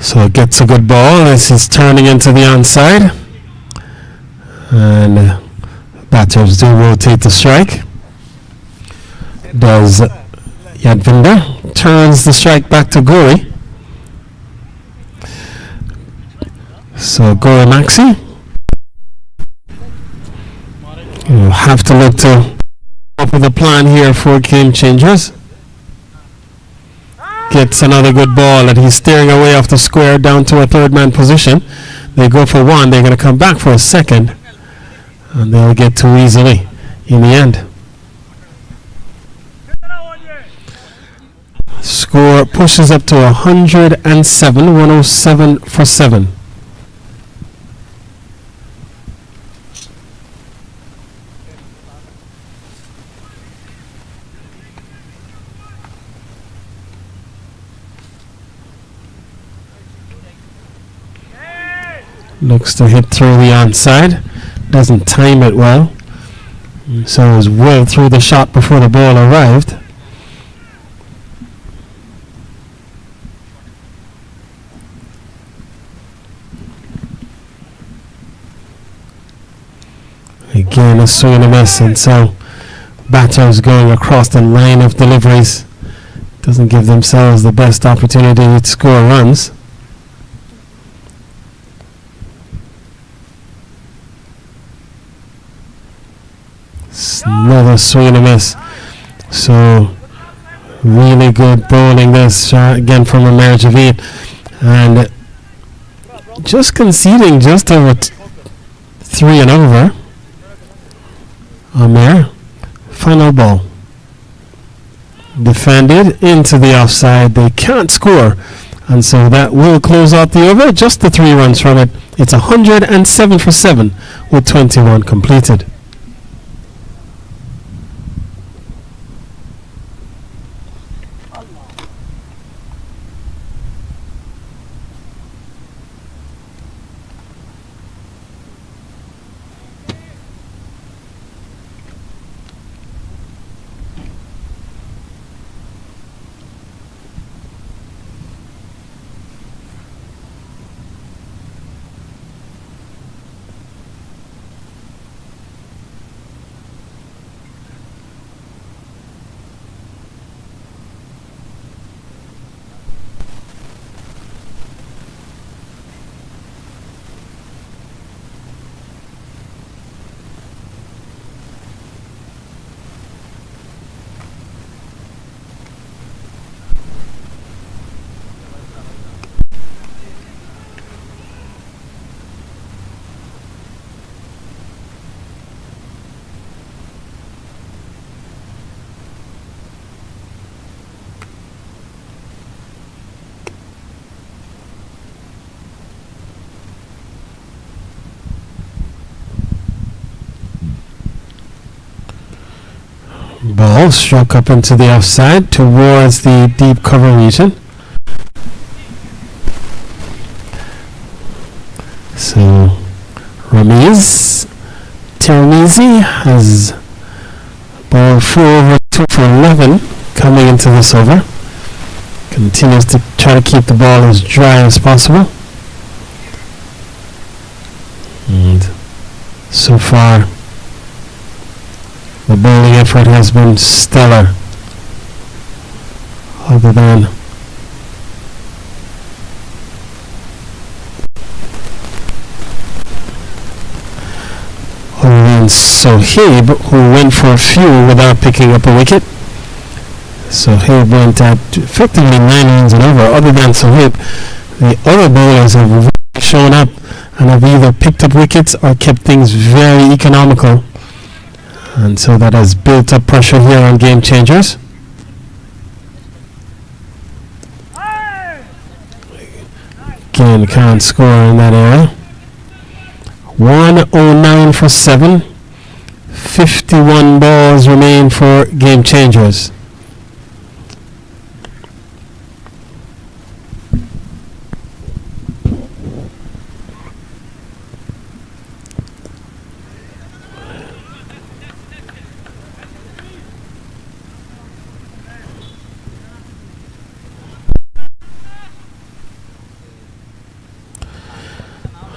So it gets a good ball. This is turning into the onside, and batters do rotate the strike. Does Yadvinder, turns the strike back to Gauri. So go Maxi. You have to look to up with a plan here for Game Changers. Gets another good ball and he's steering away off the square down to a third man position. They go for one, they're going to come back for a second, and they'll get too easily in the end. Score pushes up to 107, 107 for 7. Looks to hit through the onside. Doesn't time it well. So it was well through the shot before the ball arrived. Again, a swing and a miss, and so batters going across the line of deliveries. Doesn't give themselves the best opportunity to score runs. Another swing and a miss. So really good bowling this again from a marriage of 8, and just conceding just over 3 and over. Amir, final ball. Defended into the offside. They can't score, and so that will close out the over. Just the 3 runs from it. It's 107 for 7 with 21 completed. Ball struck up into the offside towards the deep cover region. So Tiramizi has ball 4 over 2 for 11 coming into this over. Continues to try to keep the ball as dry as possible. And so far the bowling effort has been stellar, other than Sohaib, who went for a few without picking up a wicket. Sohaib went at effectively 9 runs and over. Other than Sohaib, the other bowlers have really shown up and have either picked up wickets or kept things very economical. And so that has built up pressure here on Game Changers. Again, can't score in that area. 109 for 7. 51 balls remain for Game Changers.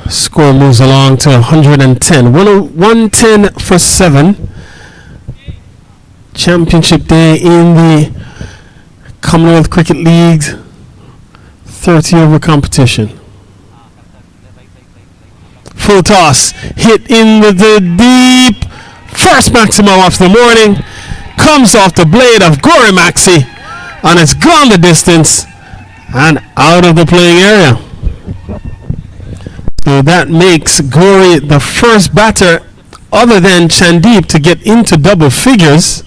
Score moves along to 110. 110 for 7. Championship day in the Commonwealth Cricket League 30 over competition. Full toss. Hit in the deep. First maximum of the morning. Comes off the blade of Gory Maxi. And it's gone the distance. And out of the playing area. So that makes Gory the first batter other than Chandeep to get into double figures,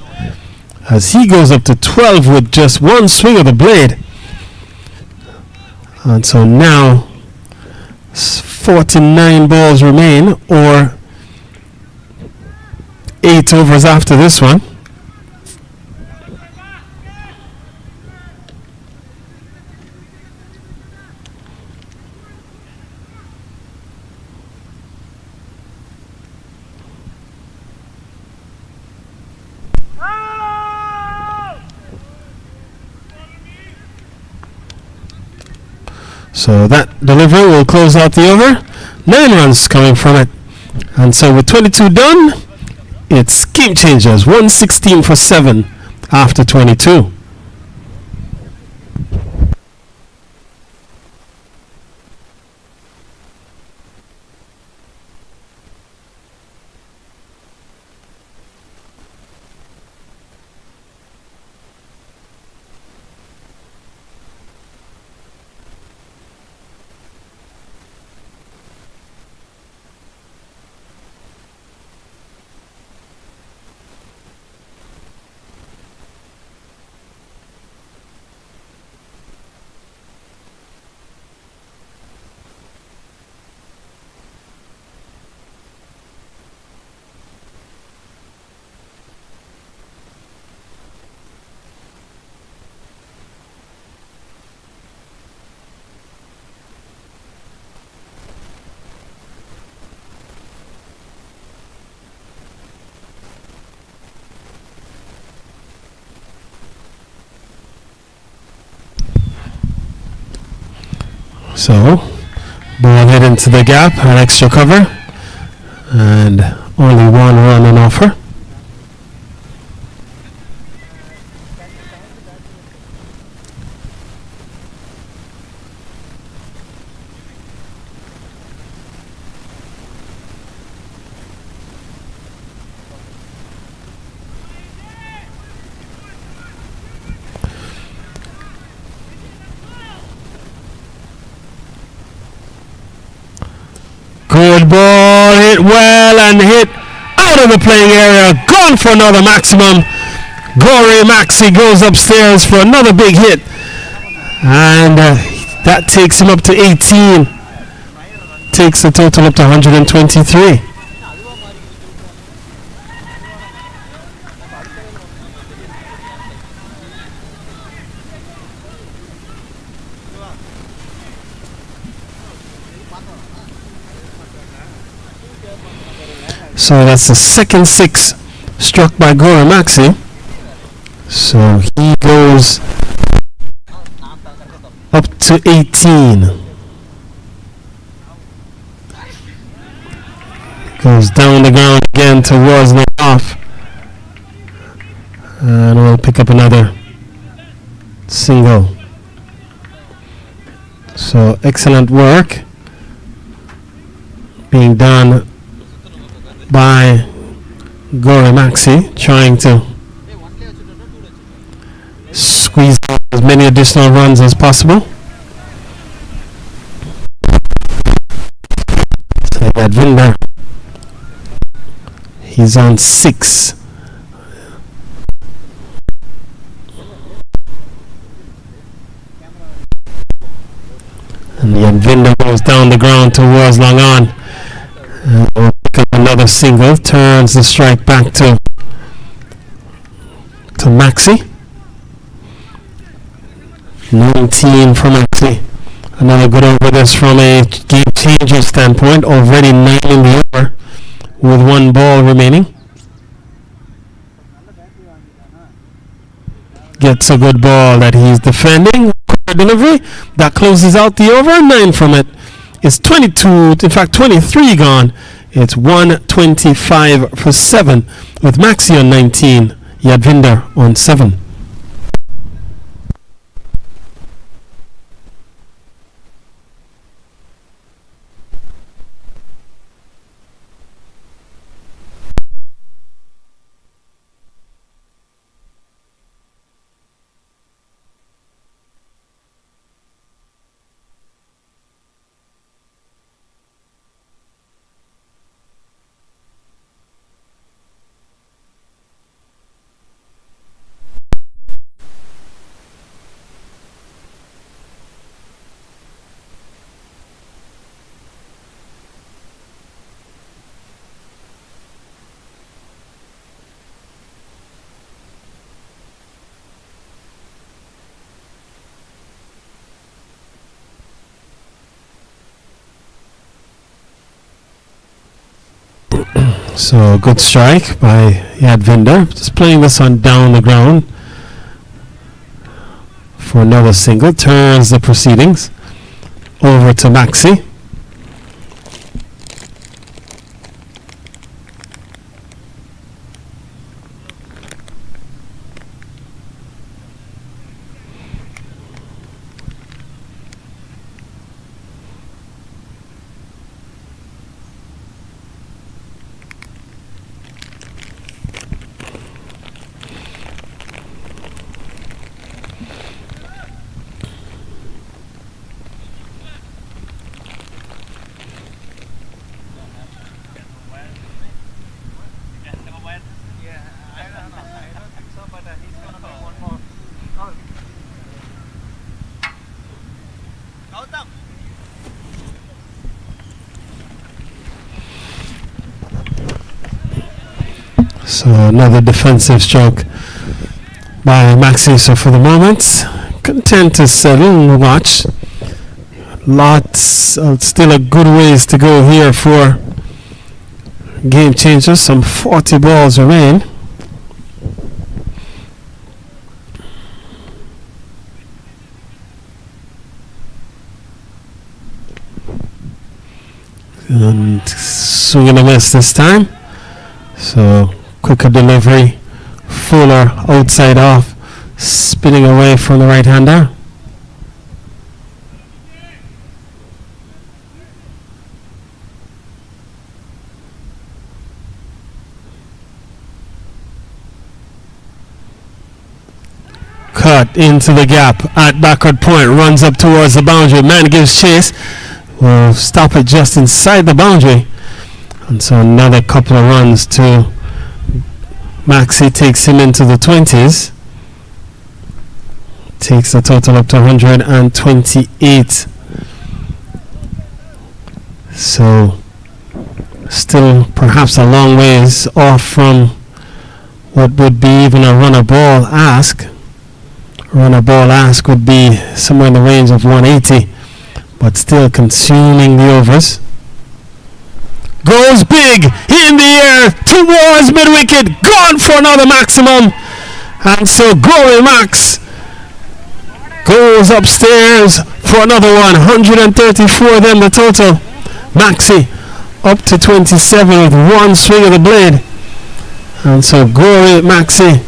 as he goes up to 12 with just one swing of the blade. And so now 49 balls remain, or 8 overs after this one. So that delivery will close out the over. 9 runs coming from it. And so with 22 done, it's game changers. 116 for 7 after 22. So, ball hit into the gap, an extra cover, and only 1 run on offer. Good ball, hit well and hit out of the playing area. Gone for another maximum. Gory Maxi goes upstairs for another big hit. And that takes him up to 18. Takes the total up to 123. So that's the second 6 struck by Gory Maxi. So he goes up to 18. Goes down the ground again towards the off. And we'll pick up another single. So excellent work being done by Gory Maxi, trying to squeeze out as many additional runs as possible. So Yadvinder, he's on 6. And Yadvinder goes down the ground towards long on. We'll pick up another single, turns the strike back to Maxi. 19 for Maxi. Another good over this from a game changer standpoint. Already 9 in the over with 1 ball remaining. Gets a good ball that he's defending. Delivery that closes out the over. 9 from it. It's 22, in fact 23 gone. It's 125 for 7 with Maxi on 19, Yadvinder on 7. So good strike by Yadvinder. Just playing this one down the ground for another single. Turns the proceedings over to Maxi. So another defensive stroke by Maxi. So for the moment, content to settle and watch. Lots of still a good ways to go here for Game Changers. Some 40 balls remain. And swing and a miss this time. So quicker delivery. Fuller outside off. Spinning away from the right-hander. Cut into the gap at backward point. Runs up towards the boundary. Man gives chase. Will stop it just inside the boundary. And so another couple of runs to Maxi takes him into the 20s. Takes the total up to 128. So still perhaps a long ways off from what would be even a runner ball ask. Runner ball ask would be somewhere in the range of 180, but still consuming the overs. Goes big in the air towards mid-wicket, gone for another maximum. And so Glory Max goes upstairs for another one. 134 then the total. Maxi up to 27 with one swing of the blade. And so Glory Maxi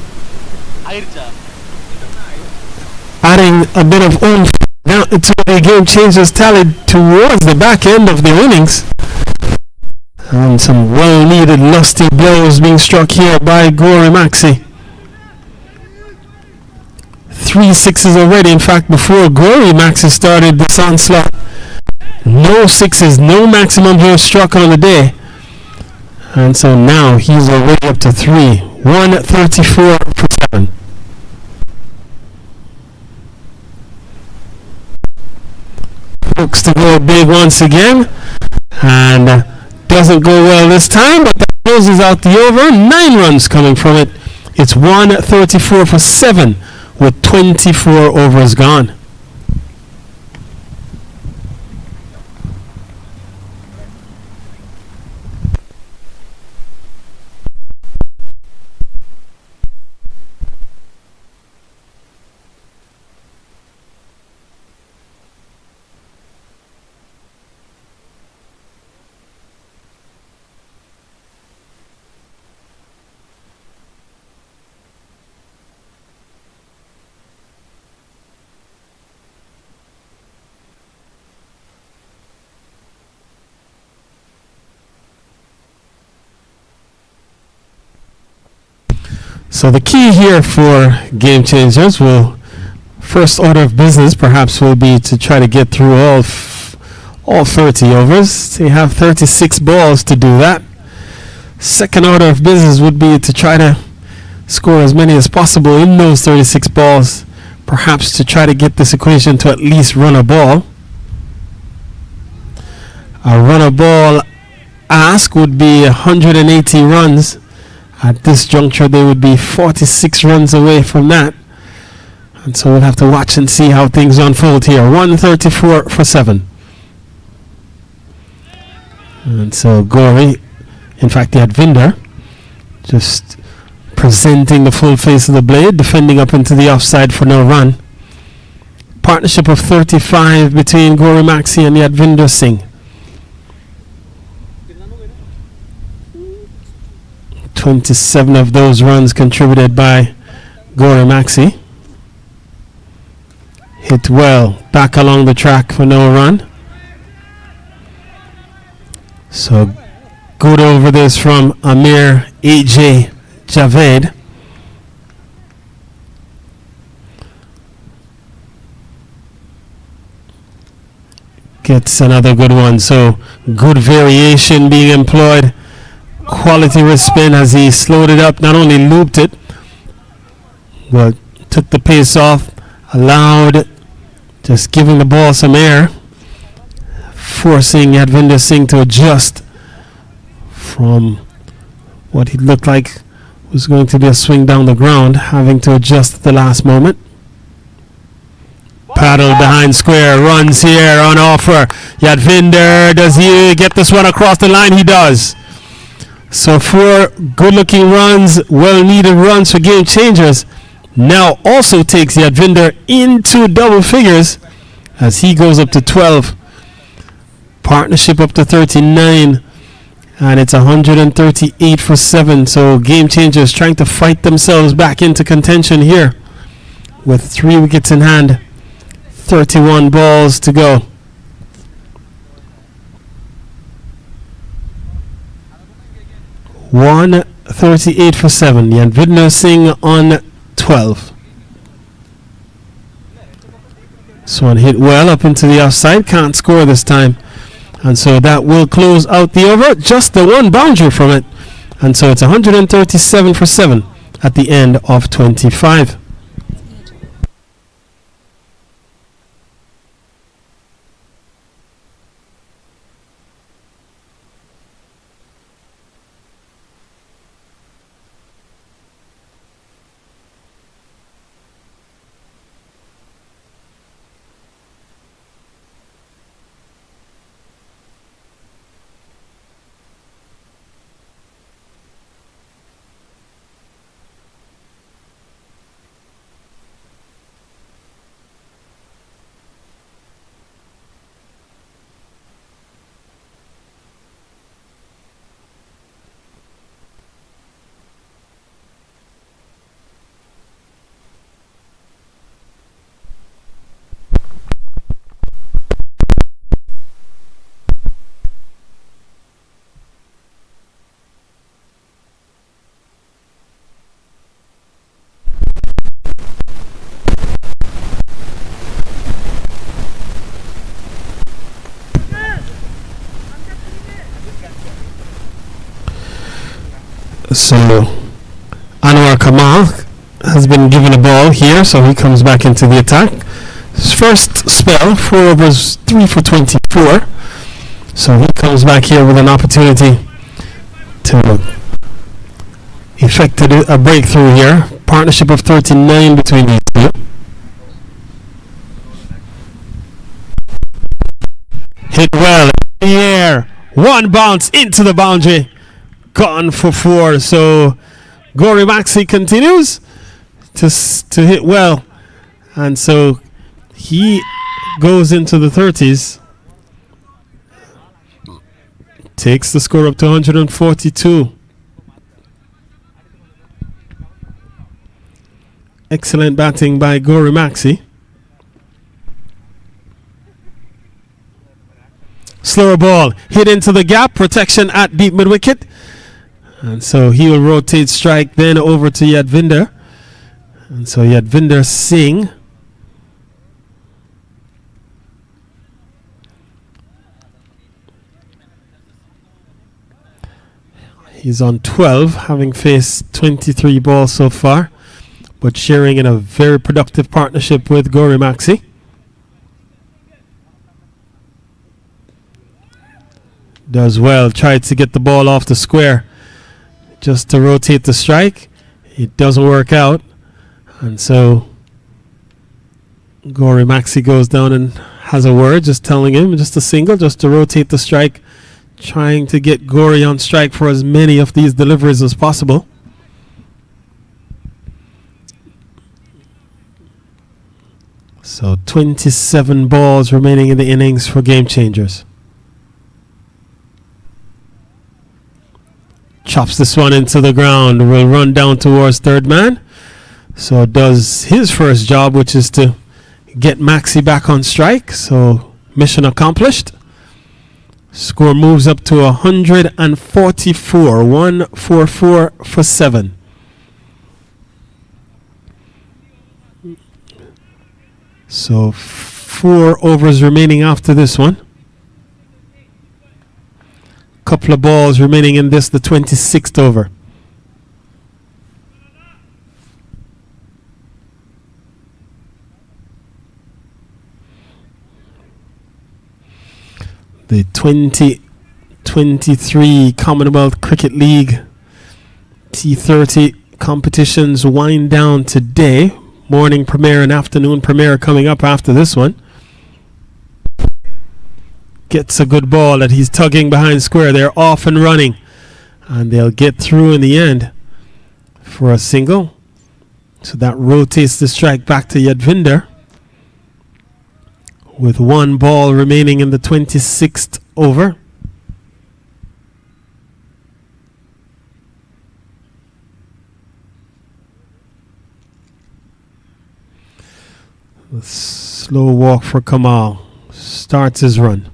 adding a bit of oomph to the Game Changers tally towards the back end of the innings. And some well-needed lusty blows being struck here by Glory Maxi. 3 sixes already. In fact, before Glory Maxi started this onslaught, no sixes, no maximum here struck on the day. And so now he's already up to 3. 134 for 7. Looks to go big once again. And doesn't go well this time, but that closes out the over. 9 runs coming from it. It's 134 for 7 with 24 overs gone. So the key here for Game Changers will, first order of business perhaps will be to try to get through all 30 overs. They have 36 balls to do that. Second order of business would be to try to score as many as possible in those 36 balls, perhaps to try to get this equation to at least run a ball. A run a ball ask would be 180 runs. At this juncture, they would be 46 runs away from that. And so we'll have to watch and see how things unfold here. 134 for 7. And so Gory In fact, the Advinder just presenting the full face of the blade, defending up into the offside for no run. Partnership of 35 between Gauri Maxi and the Advinder Singh. 27 of those runs contributed by Gauri Maxi. Hit well back along the track for no run. So good over this from Amir A.J. Javed. Gets another good one. So good variation being employed. Quality wrist spin as he slowed it up. Not only looped it, but took the pace off. Allowed, just giving the ball some air. Forcing Advinder Singh to adjust from what he looked like was going to be a swing down the ground, having to adjust at the last moment. Paddle behind square, runs here on offer. Yadvinder, does he get this one across the line? He does. So 4 good-looking runs, well-needed runs for Game Changers. Now also takes Yadvinder into double figures as he goes up to 12. Partnership up to 39. And it's 138 for 7. So Game Changers trying to fight themselves back into contention here with 3 wickets in hand. 31 balls to go. $138 for 7. Yadvinder Singh on 12. This one hit well up into the offside. Can't score this time. And so that will close out the over. Just the one boundary from it. And so it's 137 for 7 at the end of 25. So Anwar Kamal has been given a ball here, so he comes back into the attack. His first spell, 4 overs, 3 for 24. So he comes back here with an opportunity to effect a breakthrough here. Partnership of 39 between these two. Hit well in the air. One bounce into the boundary. Gone for 4. So Gauri Maxi continues to hit well. And so he goes into the 30s. Takes the score up to 142. Excellent batting by Gauri Maxi. Slower ball hit into the gap. Protection at deep mid wicket. And so he will rotate strike then over to Yadvinder. And so Yadvinder Singh he's on 12, having faced 23 balls so far, but sharing in a very productive partnership with Gauri Maxi. Does well, tried to get the ball off the square just to rotate the strike. It doesn't work out. And so Gauri Maxi goes down and has a word, just telling him just a single, just to rotate the strike trying to get Gory on strike for as many of these deliveries as possible. So 27 balls remaining in the innings for Game Changers. Chops this one into the ground. Will run down towards third man. So does his first job, which is to get Maxi back on strike. So mission accomplished. Score moves up to 144. 144 for 7. So 4 overs remaining after this one. Couple of balls remaining in this, the 26th over. The 2023 Commonwealth Cricket League T30 competitions wind down today. Morning premiere and afternoon premiere coming up after this one. Gets a good ball that he's tugging behind square. They're off and running. And they'll get through in the end for a single. So that rotates the strike back to Yadvinder. With 1 ball remaining in the 26th over. A slow walk for Kamal. Starts his run.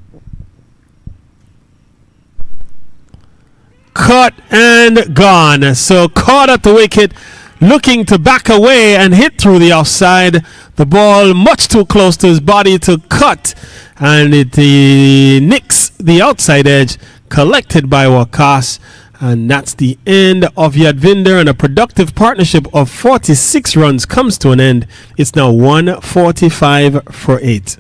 Cut and gone. So caught at the wicket, looking to back away and hit through the offside. The ball much too close to his body to cut, and it nicks the outside edge, collected by Wakas. And that's the end of Yadvinder, and a productive partnership of 46 runs comes to an end. It's now 145 for 8.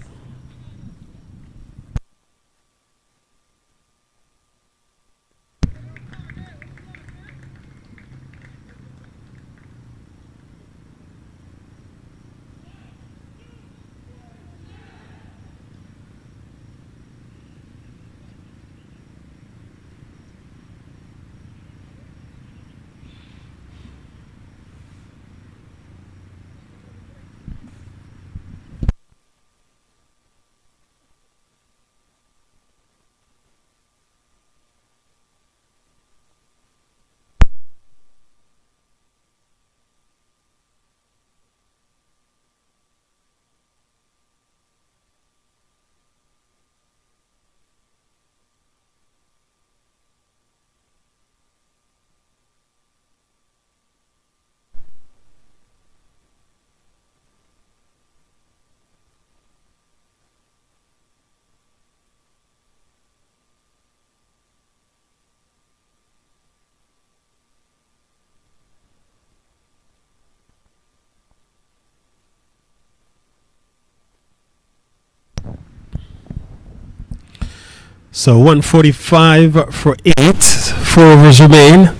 So 145 for 8. 4 overs remain,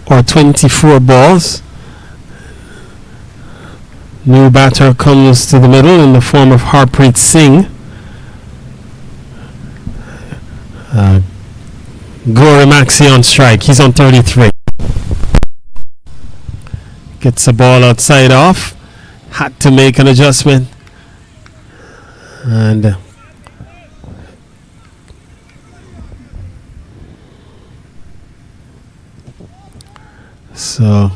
or 24 balls. New batter comes to the middle in the form of Harpreet Singh. Gauri Maxi on strike. He's on 33. Gets a ball outside off. Had to make an adjustment. And so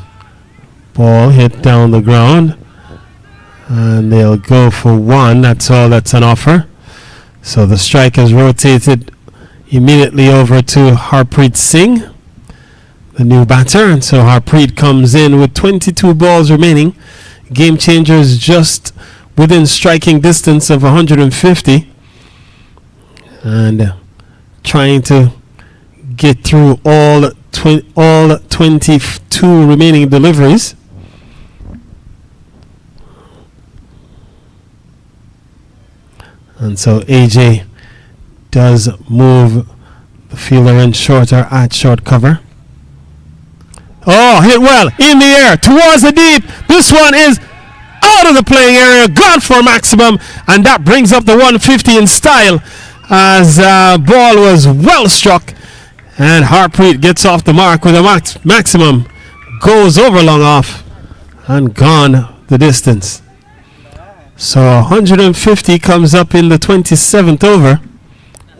ball hit down the ground, and they'll go for 1. That's all that's on offer. So the strike is rotated immediately over to Harpreet Singh, the new batter. And so Harpreet comes in with 22 balls remaining. Game Changers just within striking distance of 150, and trying to get through all 22 remaining deliveries. And so AJ does move the fielder in shorter at short cover. Oh, hit well in the air towards the deep. This one is out of the playing area, gone for maximum, and that brings up the 150 in style. as ball was well struck, and Harpreet gets off the mark with a maximum, goes over long off and gone the distance. So 150 comes up in the 27th over.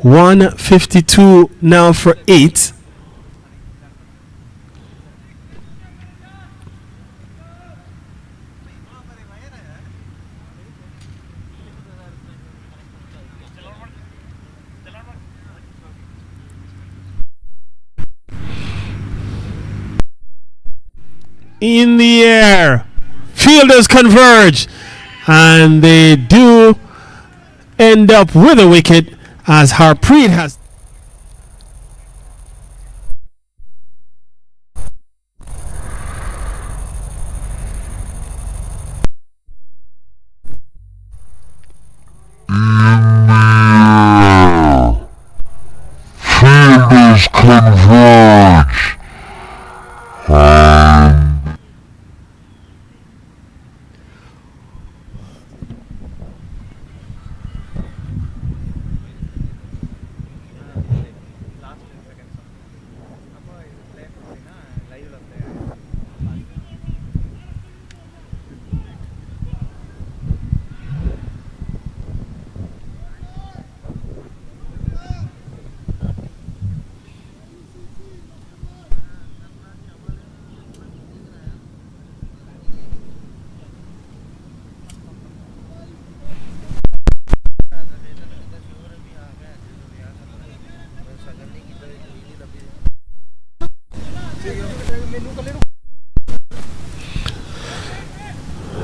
152 now for 8. In the air, fielders converge, and they do end up with a wicket as Harpreet has fielders converge.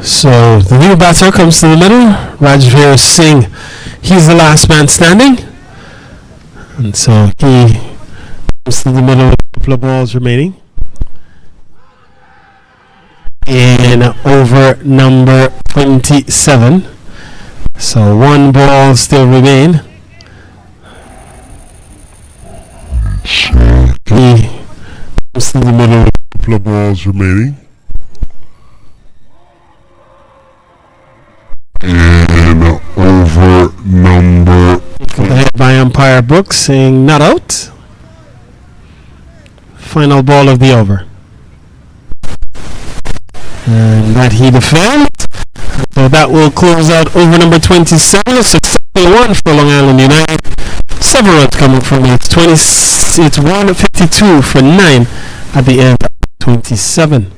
So the new batter comes to the middle. Rajveer Singh, he's the last man standing. And so he comes to the middle with a couple of balls remaining. In over number 27. So one ball still remain. He comes to the middle with a couple of balls remaining. And over number Ahead by umpire Brooks saying not out. Final ball of the over. And that he defends. So that will close out over number 27. A successful one for Long Island United. Several runs coming from it. It's 152 for 9 at the end of 27.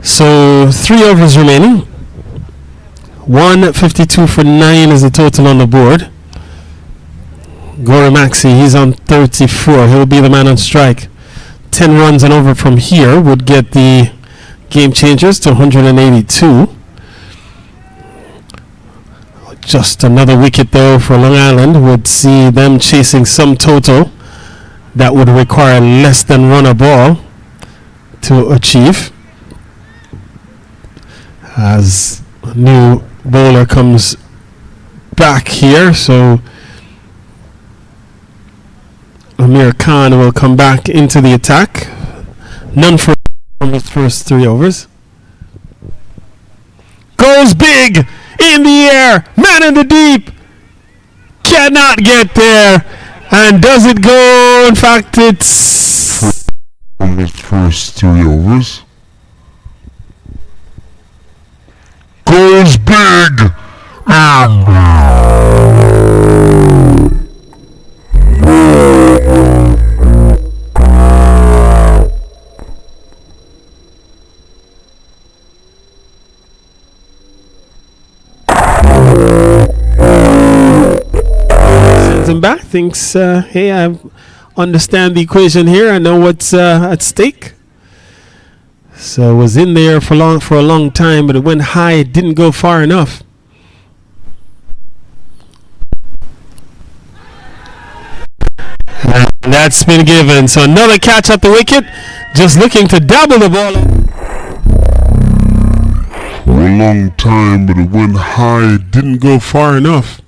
So 3 overs remaining. 152 for 9 is the total on the board. Gauri Maxi, he's on 34. He'll be the man on strike. 10 runs and over from here would get the game changers to 182. Just another wicket though for Long Island would see them chasing some total that would require less than run a ball to achieve. As a new bowler comes back here, so Amir Khan will come back into the attack. None for from his first 3 overs. Goes big in the air, man in the deep, cannot get there, and does it go? In fact, it's from his first 3 overs. Goes big. Sends him back. Thinks, hey, I understand the equation here. I know what's at stake. So it was in there for a long time, but it went high. It didn't go far enough. And that's been given. So another catch at the wicket. Just looking to double the ball. For a long time, but it went high. Didn't go far enough.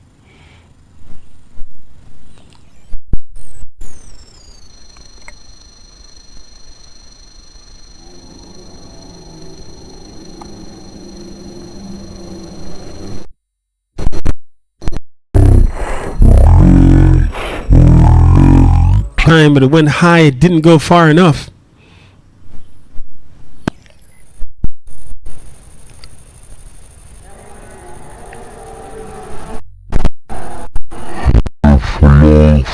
But it went high. It didn't go far enough. For a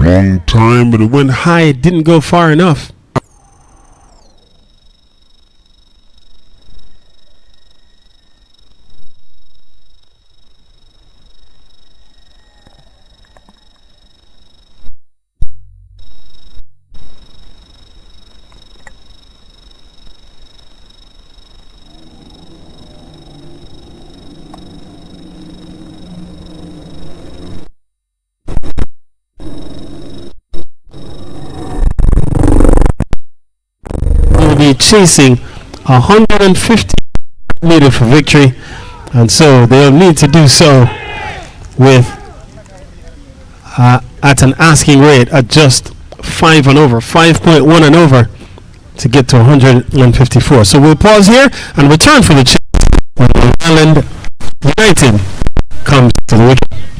long time, but it went high. It didn't go far enough. Be chasing 150 meter for victory, and so they'll need to do so with at an asking rate at just 5 and over, 5.1 and over to get to 154. So we'll pause here and return for the chase when Ireland United comes to the wicket.